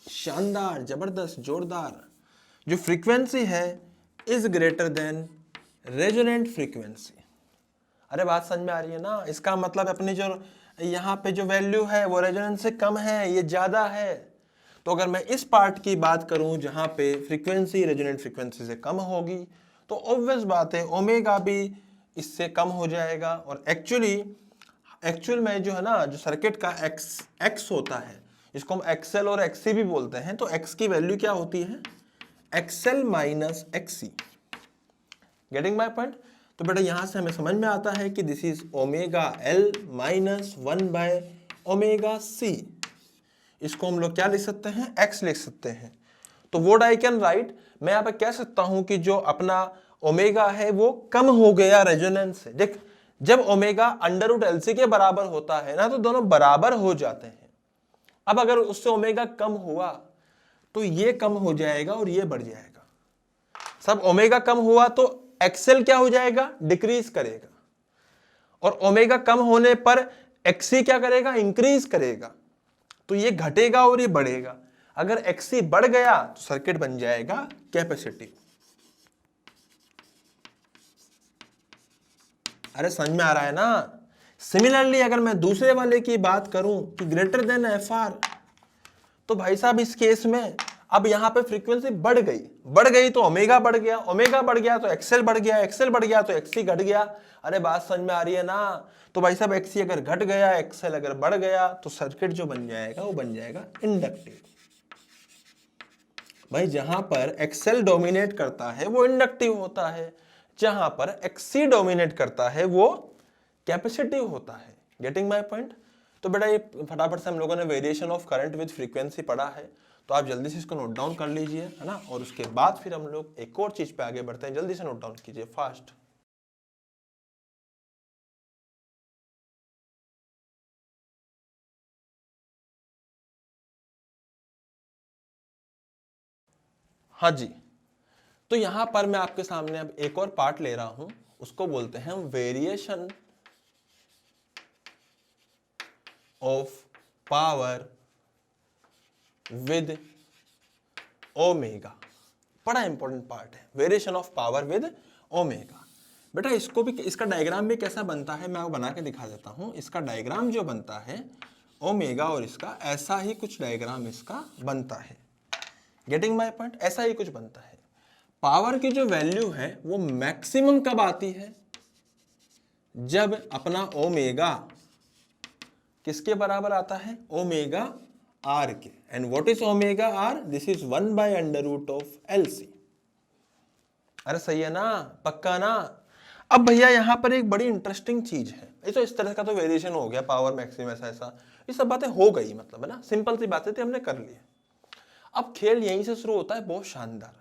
शानदार, जबरदस्त, जोरदार, जो फ्रीक्वेंसी है is greater then resonant frequency. अरे बात समझ में आ रही है ना? इसका मतलब अपनी जो यहाँ पे जो वैल्यू है वो रेजोनेंस से कम है, ये ज्यादा है। तो अगर मैं इस पार्ट की बात करूं जहां पे फ्रीक्वेंसी रेजोनेंट फ्रीक्वेंसी से कम होगी, तो ऑब्वियस बात है ओमेगा भी इससे कम हो जाएगा। और एक्चुअल में जो है ना, जो सर्किट का एक्स होता है, इसको हम एक्सएल और एक्सी भी बोलते हैं। तो एक्स की वैल्यू क्या होती है? XL minus XC. Getting my point? तो बेटा यहां से हमें समझ में आता है कि this is omega L minus 1/ओमेगा सी। इसको हम लोग क्या लिख सकते हैं? एक्स लिख सकते हैं। तो व्हाट आई कैन राइट, मैं यहां पे कह सकता हूं कि जो अपना ओमेगा है वो कम हो गया रेजोनेंस से। देख, जब ओमेगा √LC के बराबर होता है ना, तो दोनों बराबर हो जाते हैं। अब अगर उससे ओमेगा कम हुआ तो ये कम हो जाएगा और ये बढ़ जाएगा। सब ओमेगा कम हुआ तो एक्सएल क्या हो जाएगा? डिक्रीज करेगा। और ओमेगा कम होने पर एक्सी क्या करेगा? इंक्रीज करेगा। तो ये घटेगा और ये बढ़ेगा। अगर एक्सी बढ़ गया तो सर्किट बन जाएगा कैपेसिटिव। अरे समझ में आ रहा है ना? सिमिलरली अगर मैं दूसरे वाले की बात करूं कि ग्रेटर देन एफआर, तो भाई साहब इस केस में अब यहां पे फ्रीक्वेंसी बढ़ गई तो ओमेगा बढ़ गया, ओमेगा बढ़ गया तो एक्सएल बढ़ गया, एक्सएल बढ़ गया तो एक्सी घट गया। अरे बात समझ में आ रही है ना? तो भाई साहब एक्सी अगर घट गया, एक्सएल अगर बढ़ गया, तो सर्किट जो बन जाएगा वो बन जाएगा इंडक्टिव। भाई जहां पर एक्सएल डोमिनेट करता है वो इंडक्टिव होता है, जहां पर एक्सी डोमिनेट करता है वो कैपेसिटिव होता है। Getting my point? तो बेटा ये फटाफट से हम लोगों ने variation of current with frequency पढ़ा है, तो आप जल्दी से इसको नोट डाउन कर लीजिए, है ना? और उसके बाद फिर हम लोग एक और चीज पे आगे बढ़ते हैं। जल्दी से नोट डाउन कीजिए, फास्ट। हाँ जी, तो यहां पर मैं आपके सामने अब एक और पार्ट ले रहा हूं, उसको बोलते हैं variation of power with omega. बड़ा इंपॉर्टेंट पार्ट है variation of power with omega. बेटा इसको भी, इसका डायग्राम भी कैसा बनता है मैं आपको बना के दिखा देता हूं। इसका डायग्राम जो बनता है ओमेगा और इसका, ऐसा ही कुछ डायग्राम इसका बनता है। Getting my point? ऐसा ही कुछ बनता है। पावर की जो वैल्यू है वो मैक्सिमम कब आती है? जब अपना ओमेगा किसके बराबर आता है? ओमेगा आर के। And what is omega R? This is 1/√LC। अरे सही है ना? पक्का ना? अब भैया यहां पर एक बड़ी इंटरेस्टिंग चीज है। ये तो इस तरह का तो वेरिएशन हो गया, पावर मैक्सिमम ऐसा, ये सब बातें हो गई, मतलब है ना, सिंपल सी बातें थी, हमने कर ली। अब खेल यहीं से शुरू होता है, बहुत शानदार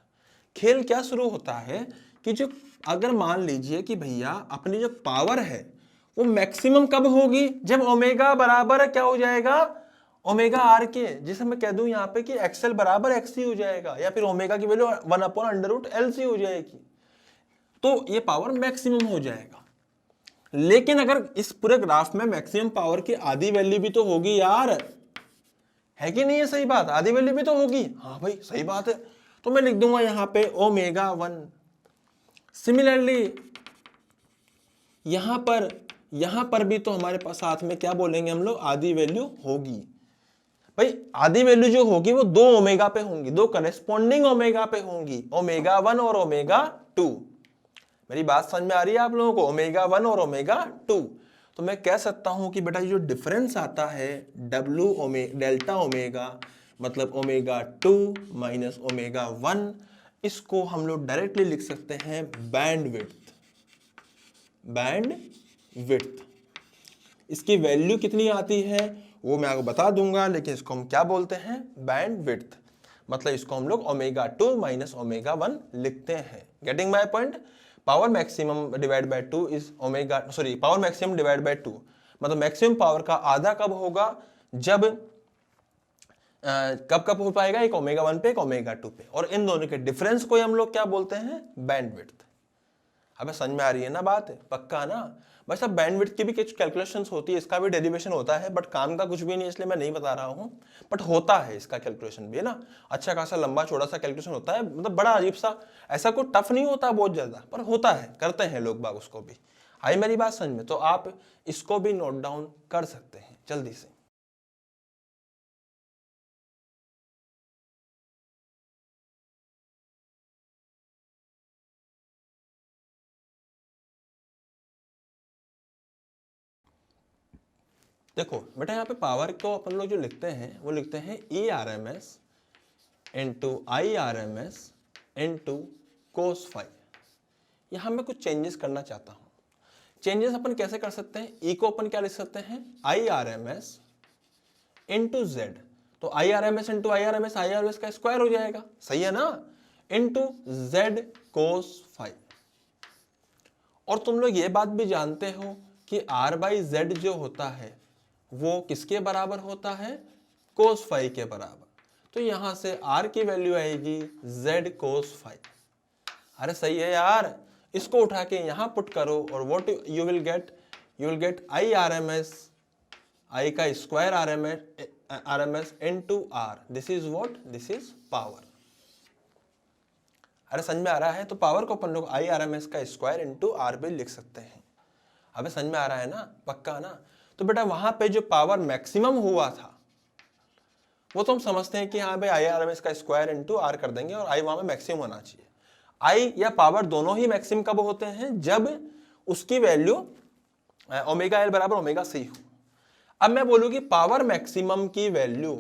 खेल। क्या शुरू होता है कि जो, अगर मान लीजिए कि भैया अपनी जो पावर है वो मैक्सिमम कब होगी? जब ओमेगा बराबर क्या हो जाएगा? ओमेगा आर के, जिसे मैं कह दूं यहाँ पे कि एक्सएल बराबर एक्सी हो जाएगा, या फिर ओमेगा की वैल्यू 1/√LC हो जाएगी, तो ये पावर मैक्सिमम हो जाएगा। लेकिन अगर इस पूरे ग्राफ में मैक्सिमम पावर की आधी वैल्यू भी तो होगी यार, है कि नहीं? है सही बात, आधी वैल्यू भी तो होगी। हाँ भाई सही बात है। तो मैं लिख दूंगा यहाँ पे ओमेगा 1। सिमिलरली यहां पर भी तो हमारे पास साथ में क्या बोलेंगे हम लोग? आधी वैल्यू होगी। भाई आधी वैल्यू जो होगी वो 2 ओमेगा पे होंगी, 2 करेस्पॉन्डिंग ओमेगा पे होंगी, ओमेगा 1 और ओमेगा 2। मेरी बात समझ में आ रही है आप लोगों को? ओमेगा 1 और ओमेगा 2। तो मैं कह सकता हूं कि बेटा जो डिफरेंस आता है डेल्टा ओमेगा, मतलब ओमेगा 2 माइनस ओमेगा 1, इसको हम लोग डायरेक्टली लिख सकते हैं बैंडविड्थ। इसकी वैल्यू कितनी आती है वो मैं आपको बता दूंगा, लेकिन इसको हम क्या बोलते हैं? बैंडविड्थ। मतलब इसको हम लोग ओमेगा 2 माइनस ओमेगा 1 लिखते हैं। Getting my point? Power maximum divide by 2 is omega, sorry, power maximum divide by 2, मतलब मैक्सिमम पावर का आधा कब होगा, जब कब हो पाएगा, एक ओमेगा 1 पे एक ओमेगा 2 पे, और इन दोनों के डिफरेंस को हम लोग क्या बोलते हैं, बैंडविड्थ। हमें समझ में आ रही है ना बात, पक्का ना। बस अब बैंडविड्थ की भी कुछ कैलकुलेशंस होती है, इसका भी डेरिवेशन होता है, बट काम का कुछ भी नहीं इसलिए मैं नहीं बता रहा हूं, बट होता है इसका कैलकुलेशन भी, है ना। अच्छा खासा लंबा चौड़ा सा कैलकुलेशन होता है, मतलब बड़ा अजीब सा, ऐसा कोई टफ नहीं होता बहुत ज्यादा, पर होता है, करते हैं लोग बाग उसको भी। आई मेरी बात समझ में, तो आप इसको भी नोट डाउन कर सकते हैं जल्दी से। देखो बेटा यहाँ पे पावर को अपन लोग जो लिखते हैं वो लिखते हैं ERMS into IRMS into cos phi. यहाँ मैं कुछ चेंजेस करना चाहता हूँ। चेंजेस अपन कैसे कर सकते हैं, ई को अपन क्या लिख सकते हैं, IRMS इंटू जेड। तो IRMS इंटू IRMS का स्क्वायर हो जाएगा, सही है ना, इंटू जेड कोस फाई। और तुम लोग ये बात भी जानते हो कि R/Z जो होता है वो किसके बराबर होता है, कोस फाई के बराबर। तो यहां से R की वैल्यू आएगी Z कोस फाई। अरे सही है यार, इसको उठा के यहां पुट करो और what you will get IRMS, I का square RMS into R। This is what, this is power. अरे समझ में आ रहा है, तो पावर को अपन लोग IRMS का स्क्वायर इंटू R भी लिख सकते हैं। अबे समझ में आ रहा है ना, पक्का ना। तो बेटा वहां पे जो पावर मैक्सिमम हुआ था वो तो हम समझते हैं कि हाँ भाई IRMS का स्क्वायर इंटू R कर देंगे और I वहां पे मैक्सिमम होना चाहिए। I या पावर दोनों ही मैक्सिमम कब होते हैं, जब उसकी वैल्यू ओमेगा L बराबर ओमेगा C हो। अब मैं बोलूं कि पावर मैक्सिमम की वैल्यू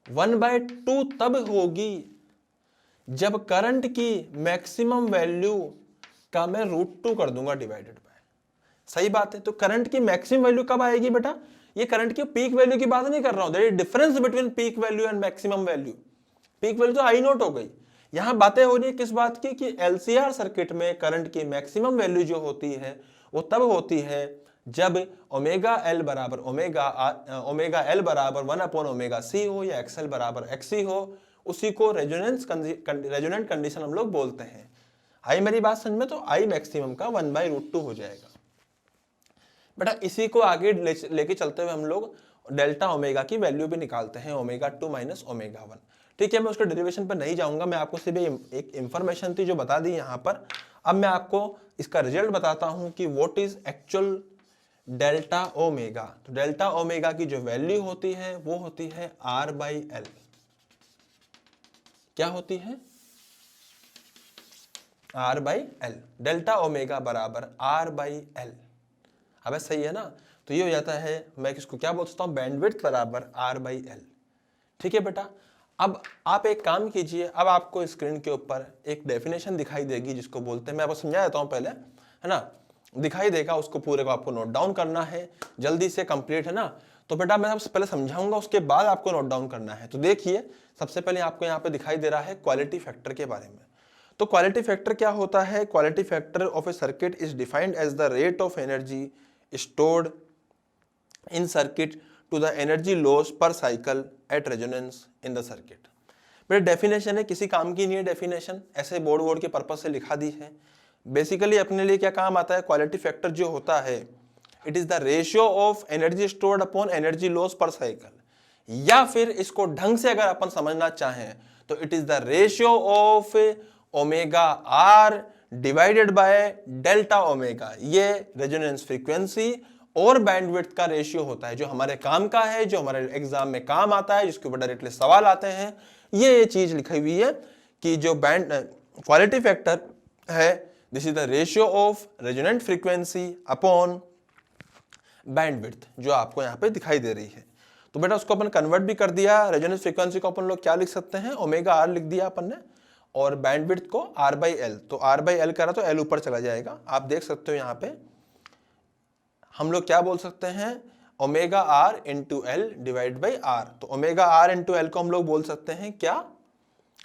1/2 तब होगी जब करंट की मैक्सिमम वैल्यू का मैं √2 कर दूंगा डिवाइडेड बाय। सही बात है। तो करंट की मैक्सिमम वैल्यू कब आएगी बेटा, ये करंट की पीक वैल्यू की बात नहीं कर रहा हूं, there is difference between peak value and maximum value. Peak value तो I0 हो गई, यहां बातें हो रही है किस बात की, कि LCR सर्किट में करंट की मैक्सिमम वैल्यू जो होती है वो तब होती है जब ओमेगा L बराबर ओमेगा L बराबर 1/ωc हो या XL बराबर XC हो, उसी को रेजोनेंट कंडीशन हम लोग बोलते हैं। आई मेरी बात समझ में, तो I मैक्सिमम का 1/√2 हो जाएगा बेटा। इसी को आगे लेके चलते हुए हम लोग डेल्टा ओमेगा की वैल्यू भी निकालते हैं, ओमेगा 2 माइनस ओमेगा 1। ठीक है, मैं उसके डेरिवेशन पर नहीं जाऊंगा, मैं आपको सिर्फ एक इंफॉर्मेशन थी जो बता दी यहाँ पर। अब मैं आपको इसका रिजल्ट बताता हूं कि what is actual delta omega. तो डेल्टा ओमेगा की जो वैल्यू होती है वो होती है R/L। क्या होती है, R/L। डेल्टा ओमेगा बराबर R/L। अब सही है ना, तो ये हो जाता है, मैं इसको क्या बोल सकता हूं, बैंडविड्थ बराबर R/L। ठीक है बेटा, अब आप एक काम कीजिए, अब आपको स्क्रीन के ऊपर एक डेफिनेशन दिखाई देगी जिसको बोलते हैं, मैं आपको समझा देता हूं पहले, है ना, दिखाई देगा, उसको पूरे को आपको नोट डाउन करना है जल्दी से, कंप्लीट है ना। तो बेटा मैं सबसे पहले समझाऊंगा, उसके बाद आपको नोट डाउन करना है। तो देखिए, सबसे पहले आपको यहाँ पे दिखाई दे रहा है क्वालिटी फैक्टर के बारे में। तो क्वालिटी फैक्टर क्या होता है, quality factor of a circuit is defined as the rate of energy stored in circuit to the energy loss per cycle at resonance in the circuit। मेरे डेफिनेशन है, किसी काम की नहीं है डेफिनेशन, ऐसे बोर्ड के पर्पस से लिखा दी है। बेसिकली अपने लिए क्या काम आता है, क्वालिटी फैक्टर जो होता है, it is the ratio of energy stored upon energy loss पर साइकिल, या फिर इसको ढंग से अगर अपन समझना चाहें तो it is the ratio of omega R divided by delta omega. ये रेजोनेंस फ्रीक्वेंसी और बैंडविड्थ का रेशियो होता है, जो हमारे काम का है, जो हमारे एग्जाम में काम आता है, जिसके ऊपर डायरेक्टली सवाल आते हैं। ये चीज लिखी हुई है कि जो क्वालिटी फैक्टर है, this is the ratio of resonant frequency upon bandwidth, जो आपको यहाँ पे दिखाई दे रही है। तो बेटा उसको अपन कन्वर्ट भी कर दिया, रेजोनेंस फ्रीक्वेंसी को अपन लोग क्या लिख सकते हैं, ओमेगा R लिख दिया अपन ने, और बैंडविड्थ को R/L। तो R/L करा तो L ऊपर चला जाएगा, आप देख सकते हो यहाँ पे। हम लोग क्या बोल सकते हैं, omega R into L divide by R। तो ओमेगा R इंटू L को हम लोग बोल सकते हैं क्या,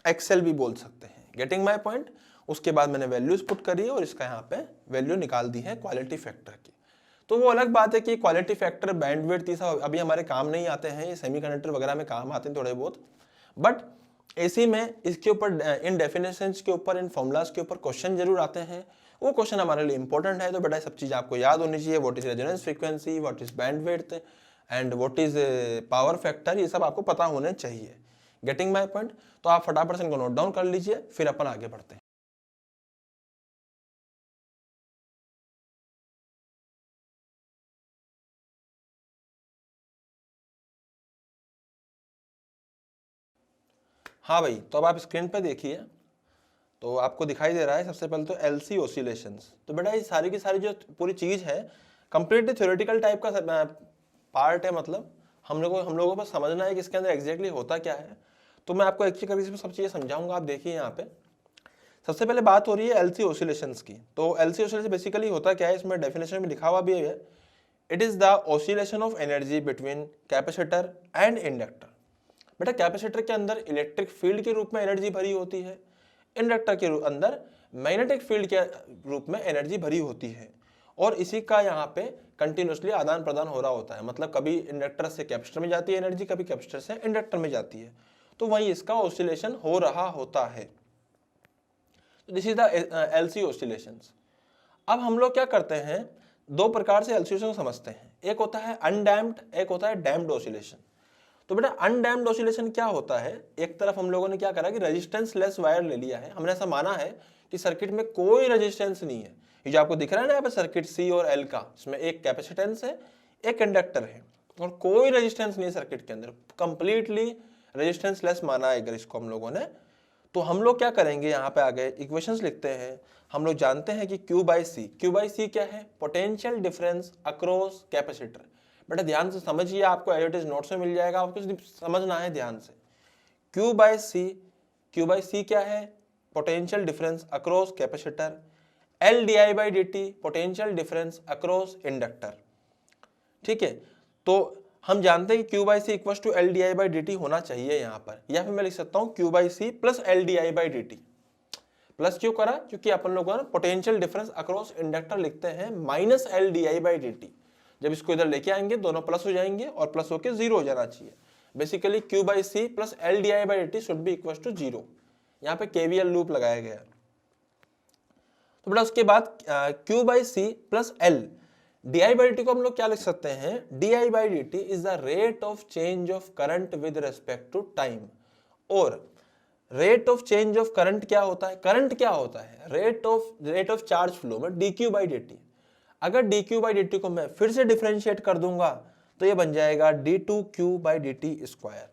XL भी बोल सकते हैं। Getting my point. उसके बाद मैंने वैल्यूज पुट करी है और इसका यहाँ पे वैल्यू निकाल दी है क्वालिटी फैक्टर की। तो वो अलग बात है कि क्वालिटी फैक्टर, बैंडविड्थ, ये सब अभी हमारे काम नहीं आते हैं, ये सेमीकंडक्टर वगैरह में काम आते हैं थोड़े बहुत, बट एसी में इसके ऊपर, इन डेफिनेशंस के ऊपर, इन फॉर्मूलाज के ऊपर क्वेश्चन जरूर आते हैं। वो क्वेश्चन हमारे लिए इंपॉर्टेंट है। तो बेटा सब चीज़ आपको याद होनी चाहिए। What is resonance frequency, what is bandwidth and what is power factor, ये सब आपको पता होने चाहिए। Getting my point? तो आप फटाफट से इनको नोट डाउन कर लीजिए, फिर अपन आगे बढ़ते हैं। हाँ भाई, तो अब आप स्क्रीन पे देखिए, तो आपको दिखाई दे रहा है सबसे पहले तो एलसी ऑसिलेशंस। तो बेटा ये सारी की सारी जो पूरी चीज़ है कंप्लीटली थ्योरेटिकल टाइप का पार्ट है, मतलब हम लोगों को समझना है कि इसके अंदर एग्जैक्टली होता क्या है। तो मैं आपको एक एक करके इसमें सब चीज़ें समझाऊंगा। आप देखिए यहाँ पे सबसे पहले बात हो रही है एलसी ऑसिलेशंस की। तो एलसी ऑसिलेशन बेसिकली होता क्या है, इसमें डेफिनेशन में लिखा हुआ भी है, it is the oscillation of energy between capacitor and inductor. बेटा कैपेसिटर के अंदर इलेक्ट्रिक फील्ड के रूप में एनर्जी भरी होती है, इंडक्टर के अंदर मैग्नेटिक फील्ड के रूप में एनर्जी भरी होती है, और इसी का यहाँ पे कंटिन्यूसली आदान प्रदान हो रहा होता है। मतलब कभी इंडक्टर से कैपेसिटर में जाती है एनर्जी, कभी कैपेसिटर से इंडक्टर में जाती है, तो वहीं इसका ऑसिलेशन हो रहा होता है। This is the LC oscillations. अब हम लोग क्या करते हैं, दो प्रकार से एलसी ऑसिलेशन समझते हैं, एक होता है अनडैम्प्ड, एक होता है डैम्प्ड ऑसिलेशन। तो बेटा अनडैम्प्ड ऑसिलेशन क्या होता है, एक तरफ हम लोगों ने क्या करा कि रेजिस्टेंस लेस वायर ले लिया है, हमने ऐसा माना है कि सर्किट में कोई रेजिस्टेंस नहीं है। ये जो आपको दिख रहा है ना यहाँ पे सर्किट सी और एल का, इसमें एक कैपेसिटेंस है, एक इंडक्टर है, और कोई रेजिस्टेंस नहीं है सर्किट के अंदर, कंप्लीटली रेजिस्टेंस लेस माना है अगर इसको हम लोगों ने। तो हम लोग क्या करेंगे, यहाँ पे आगे इक्वेशंस लिखते हैं। हम लोग जानते हैं कि Q बाई सी क्या है, पोटेंशियल डिफरेंस अक्रॉस कैपेसिटर। बेटा ध्यान से समझिए, आपको एज इट इज नोट्स में मिल जाएगा, आपको कुछ समझना है ध्यान से। Q बाई सी क्या है, potential difference across capacitor. L di बाई dt potential difference across inductor. ठीक है, तो हम जानते हैं कि Q by C equal to L D I by D T होना चाहिए यहाँ पर, या फिर मैं लिख सकता हूँ Q by C plus L D I by D T. Plus क्यों करा, क्योंकि अपन लोगों ने पोटेंशियल डिफरेंस अक्रॉस इंडक्टर लिखते हैं minus L D I by D T. जब इसको इधर लेके आएंगे दोनों प्लस हो जाएंगे और प्लस होके जीरो हो जाना चाहिए। Basically Q by C plus L D I by D T should be equal to zero. यहाँ पे KVL लूप लगाया गया। तो बेटा उसके बाद Q by C plus L D by D को हम लोग क्या लिख सकते हैं, D by D T is the rate of change of current with respect to time. और rate of change of current क्या होता है, करंट क्या होता है, रेट ऑफ चार्ज फ्लो में D Q by D T. अगर D Q by D T को मैं फिर से डिफरेंशिएट कर दूंगा तो ये बन जाएगा D two Q by D T square.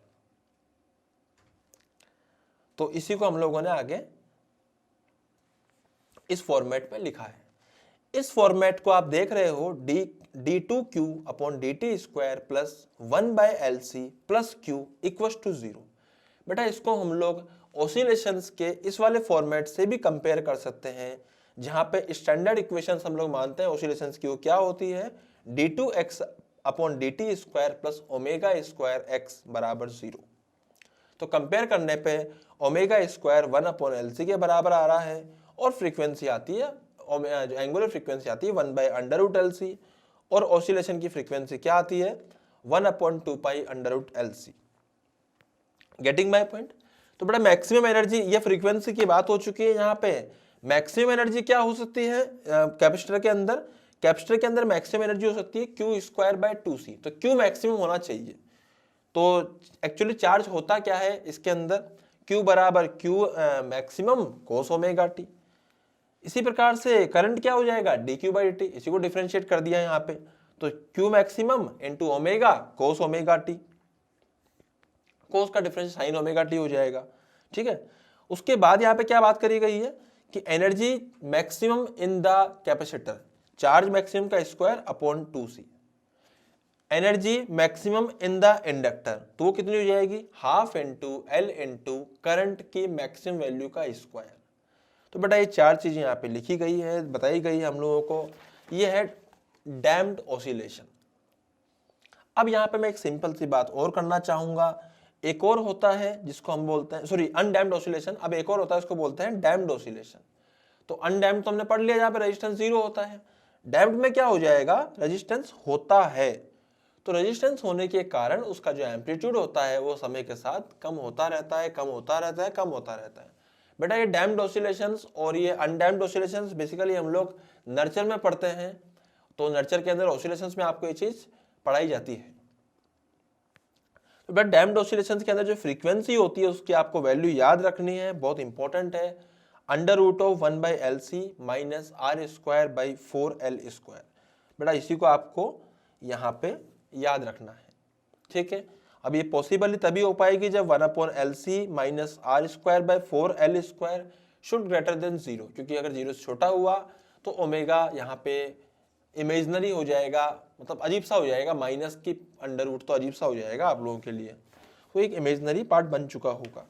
तो इसी को हम लोगों ने आगे इस फॉर्मेट में लिखा है। इस फॉर्मेट को आप देख रहे हो, D two Q upon D T square plus 1 by L C plus Q equal to zero. बेटा इसको हम लोग ऑसिलेशंस के इस वाले फॉर्मेट से भी कंपेयर कर सकते हैं, जहां पे स्टैंडर्ड इक्वेशंस हम लोग मानते हैं ऑसिलेशंस की, वो क्या होती है, D two X upon D T square plus omega square X बराबर जीरो। तो कंपेयर करने पे omega square 1 upon L C के बराबर आ रहा है, और फ्रीक्वेंसी आती है, एंगुलर फ्रीक्वेंसी आती है 1 by under root L C, और ऑसिलेशन की फ्रीक्वेंसी क्या आती है 1 upon 2 pi under root L C. Getting my point? तो बेटा मैक्सिमम एनर्जी, ये फ्रीक्वेंसी की बात हो चुकी है। यहाँ पे मैक्सिमम एनर्जी क्या हो सकती है कैपेसिटर के अंदर, कैपेसिटर के अंदर मैक्सिमम एनर्जी हो सकती है क्यू स्क्वायर बाय 2c। तो क्यू मैक्सिमम होना चाहिए। तो एक्चुअली चार्ज होता क्या है इसके अंदर, क्यू बराबर Q maximum cos omega T. इसी प्रकार से करंट क्या हो जाएगा, D Q by D T, इसी को डिफरेंशिएट कर दिया यहाँ पे, तो Q maximum into omega cos omega T, cos का डिफरेंस साइन ओमेगा टी हो जाएगा। ठीक है, उसके बाद यहाँ पे क्या बात करी गई है कि energy maximum in the capacitor, charge maximum का square upon 2c। Energy maximum in the inductor, तो वो कितनी हो जाएगी, half into L into current की मैक्सिमम वैल्यू का स्क्वायर। तो बेटा ये चार चीजें यहाँ पे लिखी गई है, बताई गई है हम लोगों को। ये है डैम्प्ड ऑसिलेशन। अब यहाँ पे मैं एक सिंपल सी बात और करना चाहूंगा। एक और होता है जिसको हम बोलते हैं, सॉरी अनडैम्प्ड ऑसिलेशन। अब एक और होता है, इसको बोलते हैं डैम्प्ड ऑसिलेशन। तो अनडैम्प्ड तो हमने पढ़ लिया, जहाँ पे रेजिस्टेंस जीरो होता है। डैम्प्ड में क्या हो जाएगा, रेजिस्टेंस होता है, तो रेजिस्टेंस होने के कारण उसका जो एम्पलीट्यूड होता है वो समय के साथ कम होता रहता है, कम होता रहता है, कम होता रहता है। बेटा ये डैम्प्ड ऑसिलेशंस और ये अनडैम्प्ड ऑसिलेशंस बेसिकली हम लोग नर्चर में पढ़ते हैं, तो नर्चर के अंदर ऑसिलेशंस में आपको ये चीज पढ़ाई जाती है। तो बेटा डैम्प्ड ऑसिलेशंस के अंदर जो फ्रीक्वेंसी होती है उसकी आपको वैल्यू याद रखनी है, बहुत इंपॉर्टेंट है, √1/LC माइनस r²/4L²। बेटा इसी को आपको यहाँ पे याद रखना है, ठीक है। अब ये पॉसिबल तभी हो पाएगी जब 1/LC minus r²/4L² should greater than 0, क्योंकि अगर 0 से छोटा हुआ तो ओमेगा यहाँ पे इमेजनरी हो जाएगा, मतलब अजीब सा हो जाएगा, माइनस की अंडर रूट तो अजीब सा हो जाएगा आप लोगों के लिए, तो एक इमेजनरी पार्ट बन चुका होगा।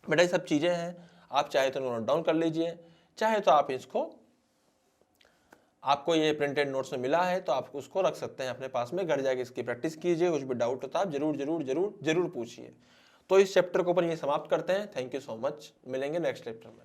बेटा ये सब चीज़ें हैं, आप चाहे तो नोट डाउन कर लीजिए, चाहे तो आप इसको, आपको ये प्रिंटेड नोट्स में मिला है तो आप उसको रख सकते हैं अपने पास में, घर जाके इसकी प्रैक्टिस कीजिए, कुछ भी डाउट होता है आप जरूर जरूर जरूर जरूर पूछिए। तो इस चैप्टर के ऊपर ये समाप्त करते हैं। थैंक यू सो मच, मिलेंगे नेक्स्ट चैप्टर में।